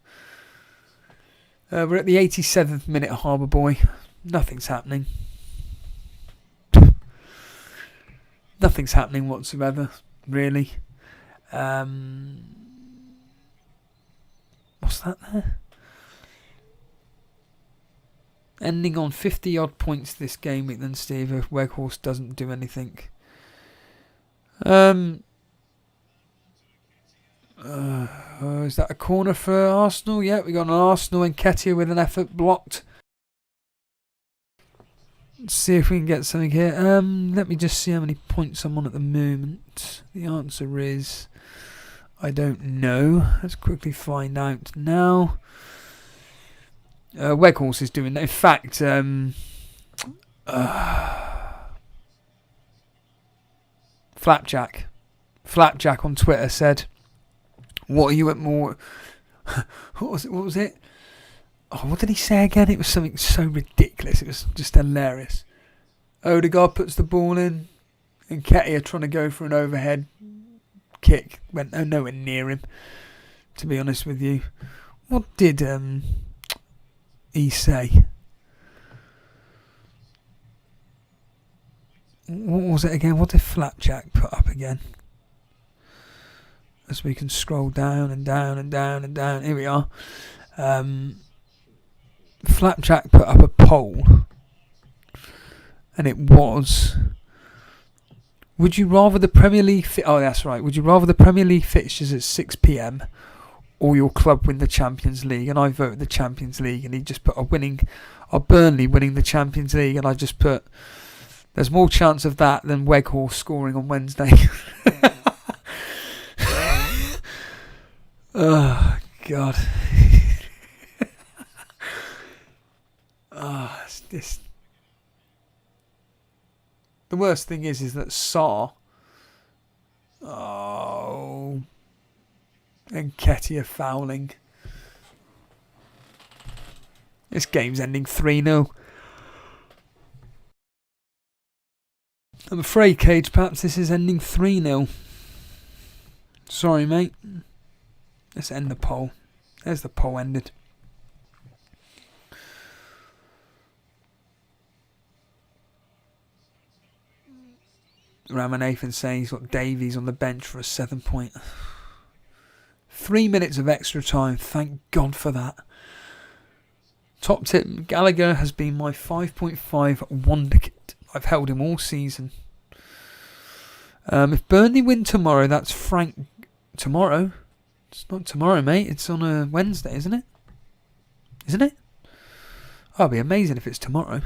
Speaker 2: We're at the 87th minute, Harbour Boy. Nothing's happening. Nothing's happening whatsoever, really. What's that there? Ending on 50 odd points this game week, then Steve. If Weghorst doesn't do anything. Is that a corner for Arsenal? Yeah, we got an Arsenal and Nketiah with an effort blocked. Let's see if we can get something here. Let me just see how many points I'm on at the moment. The answer is I don't know. Let's quickly find out now. Weghorst is doing that. In fact, Flapjack on Twitter said, "What are you at more?" What was it? Oh, what did he say again? It was something so ridiculous. It was just hilarious. Odegaard puts the ball in, and Nketiah trying to go for an overhead kick went nowhere near him. To be honest with you, what did he say? What was it again? What did Flapjack put up again? As we can scroll down and down and down and down. Here we are. Flapjack put up a poll. And it was, would you rather the Premier League... oh, that's right. Would you rather the Premier League fixtures at 6 p.m. or your club win the Champions League? And I voted the Champions League. And he just put a Burnley winning the Champions League. And I just put, there's more chance of that than Weghorst scoring on Wednesday. Oh, God. Oh, it's this. The worst thing is that Sarr. Oh. And Nketiah fouling. This game's ending 3-0. I'm afraid, Cage, perhaps this is ending 3-0. Sorry, mate. Let's end the poll. There's the poll ended. Ramanathan saying he's got Davies on the bench for a 7-point. 3 minutes of extra time. Thank God for that. Top tip, Gallagher has been my 5.5 wonder kid. I've held him all season. If Burnley win tomorrow, that's Frank. Tomorrow? It's not tomorrow, mate. It's on a Wednesday, isn't it? Isn't it? Oh, it'd be amazing if it's tomorrow.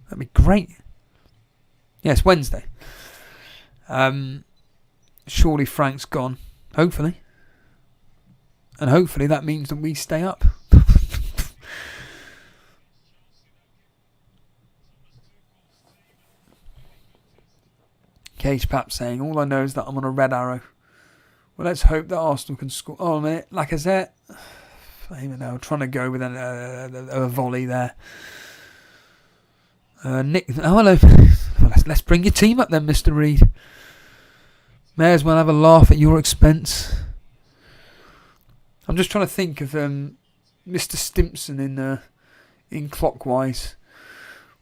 Speaker 2: That'd be great. Yeah, it's Wednesday. Surely Frank's gone. Hopefully. And hopefully that means that we stay up. Cage Pap saying, all I know is that I'm on a red arrow. Well, let's hope that Arsenal can score. Oh, mate, Lacazette. I don't even know. Trying to go with a volley there. Nick. Oh, hello. Hello, let's bring your team up then, Mr. Reed. May as well have a laugh at your expense. I'm just trying to think of Mr. Stimpson in Clockwise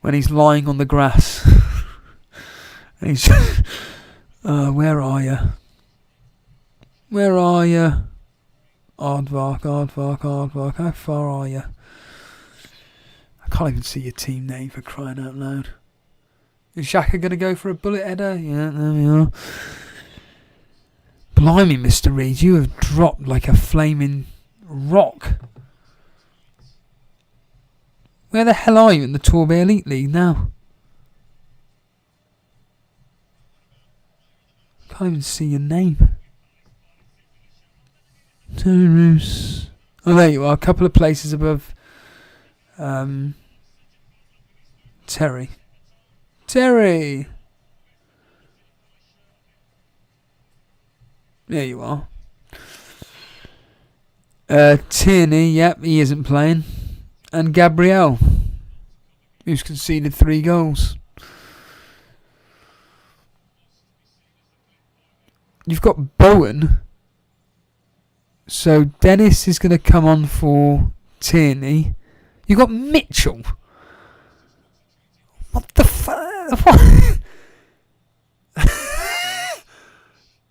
Speaker 2: when he's lying on the grass. And he's where are you? Where are you? Aardvark, how far are you? I can't even see your team name for crying out loud. Is Xhaka going to go for a bullet header? Yeah, there we are. Blimey, Mr. Reed, you have dropped like a flaming rock. Where the hell are you in the Torbay Elite League now? Can't even see your name. Terus. Oh, there you are. A couple of places above Terry. Terry! There you are. Tierney, yep, he isn't playing. And Gabriel, who's conceded 3 goals. You've got Bowen. So Dennis is going to come on for Tierney. You've got Mitchell. What the fuck?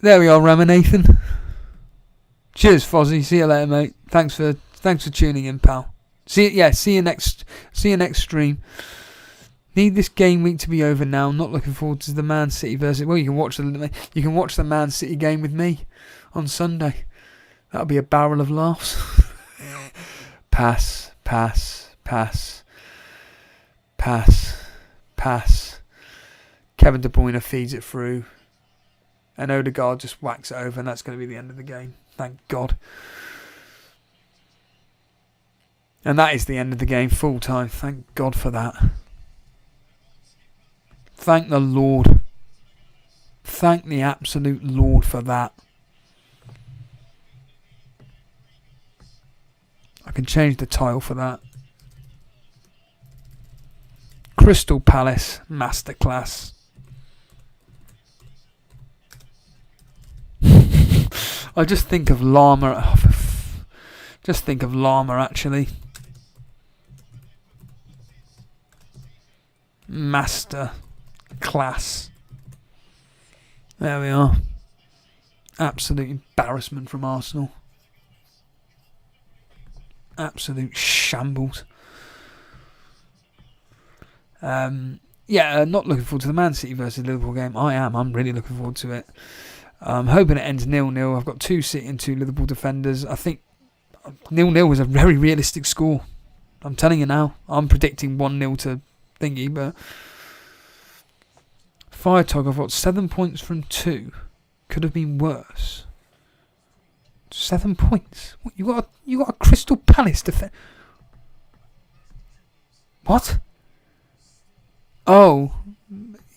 Speaker 2: There we are, Ramanathan. Cheers, Fozzie. See you later, mate. Thanks for tuning in, pal. See you next stream. Need this game week to be over now. Not looking forward to the Man City versus. Well, you can watch the Man City game with me on Sunday. That'll be a barrel of laughs. Pass. Kevin De Bruyne feeds it through. And Odegaard just whacks it over, and that's going to be the end of the game. Thank God. And that is the end of the game, full time. Thank God for that. Thank the Lord. Thank the absolute Lord for that. I can change the title for that. Crystal Palace Masterclass. I just think of Llama. Actually. Master class. There we are. Absolute embarrassment from Arsenal. Absolute shambles. Not looking forward to the Man City versus Liverpool game. I'm really looking forward to it. I'm hoping it ends 0-0. I've got 2 City and 2 Liverpool defenders. I think 0-0 is a very realistic score. I'm telling you now. I'm predicting 1-0 to thingy, but Firetog, I've got 7 points from 2. Could have been worse. 7 points. What, you got a Crystal Palace defense. What? Oh,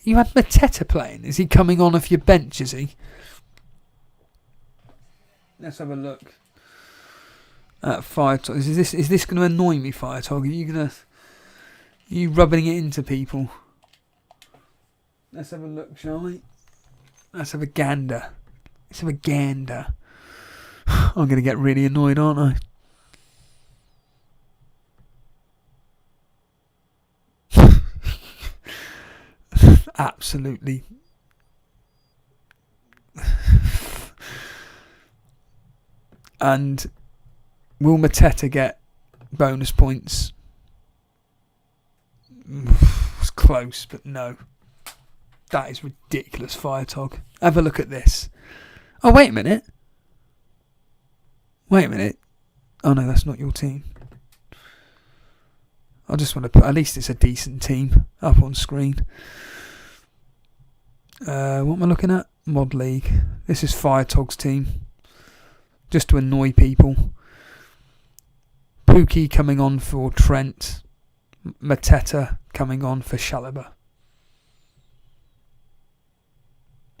Speaker 2: you had Mateta playing. Is he coming on off your bench? Is he? Let's have a look at Firetog. Is this going to annoy me, Firetog? Are you rubbing it into people? Let's have a look, shall we? Let's have a gander. I'm going to get really annoyed, aren't I? Absolutely. And will Mateta get bonus points? It's close, but no. That is ridiculous, Firetog. Have a look at this. Oh, wait a minute. Oh, no, that's not your team. I just want to put, at least it's a decent team up on screen. What am I looking at? Mod League. This is Firetog's team. Just to annoy people. Pookie coming on for Trent. Mateta coming on for Chalobah.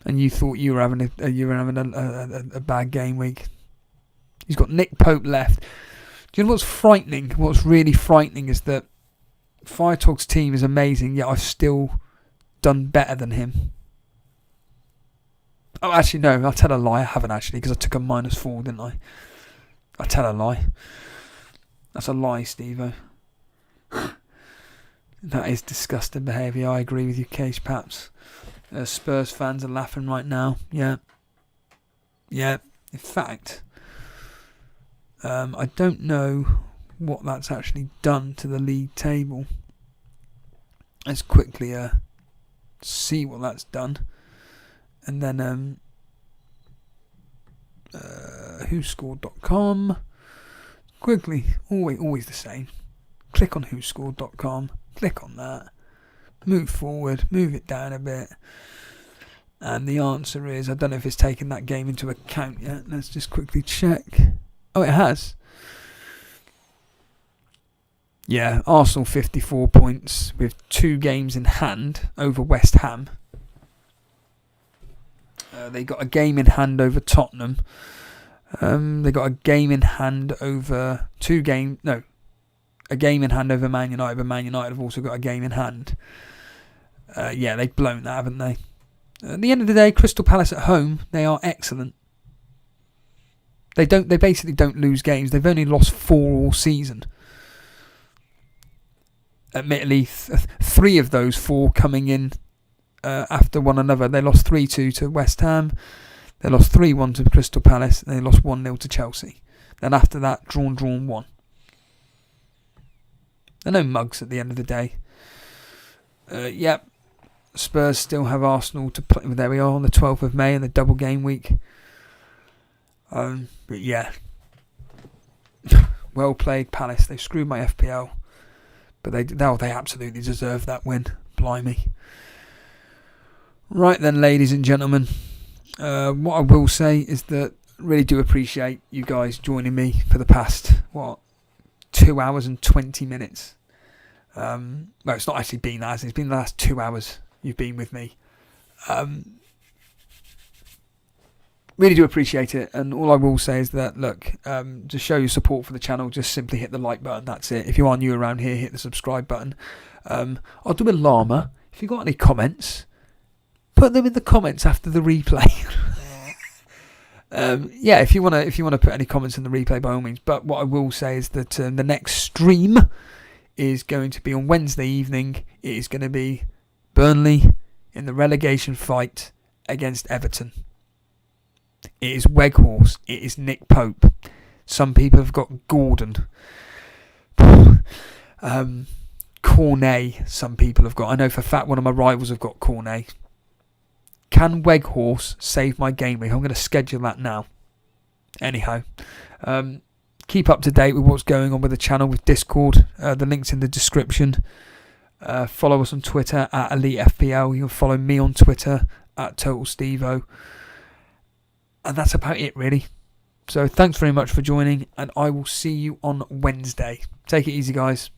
Speaker 2: And you thought you were having a bad game week. He's got Nick Pope left. Do you know what's frightening? What's really frightening is that Firetog's team is amazing, yet I've still done better than him. Oh, actually, no, I'll tell a lie. I haven't actually, because I took a -4, didn't I? I tell a lie. That's a lie, Steve-o. That is disgusting behaviour. I agree with you, Cage Paps. Spurs fans are laughing right now. Yeah. Yeah. In fact, I don't know what that's actually done to the league table. Let's quickly see what that's done. And then whoscored.com. Quickly, always the same. Click on whoscored.com. Click on that. Move forward. Move it down a bit. And the answer is, I don't know if it's taken that game into account yet. Let's just quickly check. Oh, it has. Yeah, Arsenal 54 points with 2 games in hand over West Ham. They got a game in hand over Tottenham. They got a game in hand over a game in hand over Man United, but Man United have also got a game in hand. Yeah, they've blown that, haven't they? At the end of the day, Crystal Palace at home, they are excellent. They basically don't lose games. They've only lost 4 all season. Admittedly, 3 of those 4 coming in after one another. They lost 3-2 to West Ham. They lost 3-1 to Crystal Palace. And they lost 1-0 to Chelsea. Then after that, drawn 1. They're no mugs at the end of the day. Yep. Spurs still have Arsenal to play. There we are on the 12th of May in the double game week. But yeah. Well played, Palace. They screwed my FPL. But they absolutely deserve that win. Blimey. Right then, ladies and gentlemen. What I will say is that I really do appreciate you guys joining me for the past, 2 hours and 20 minutes. Well, it's not actually been that. It's been the last 2 hours you've been with me. Really do appreciate it. And all I will say is that, look, to show your support for the channel, just simply hit the like button. That's it. If you are new around here, hit the subscribe button. I'll do a llama. If you've got any comments, put them in the comments after the replay. Yeah, if you wanna put any comments in the replay, by all means. But what I will say is that the next stream is going to be on Wednesday evening. It is going to be Burnley in the relegation fight against Everton. It is Weghorst. It is Nick Pope. Some people have got Gordon. Cornet, some people have got. I know for a fact one of my rivals have got Cornet. Can Weghorst save my game week? I'm going to schedule that now. Anyhow, keep up to date with what's going on with the channel, with Discord. The link's in the description. Follow us on Twitter at Elite FPL. You can follow me on Twitter at Total Stevo. And that's about it, really. So thanks very much for joining, and I will see you on Wednesday. Take it easy, guys.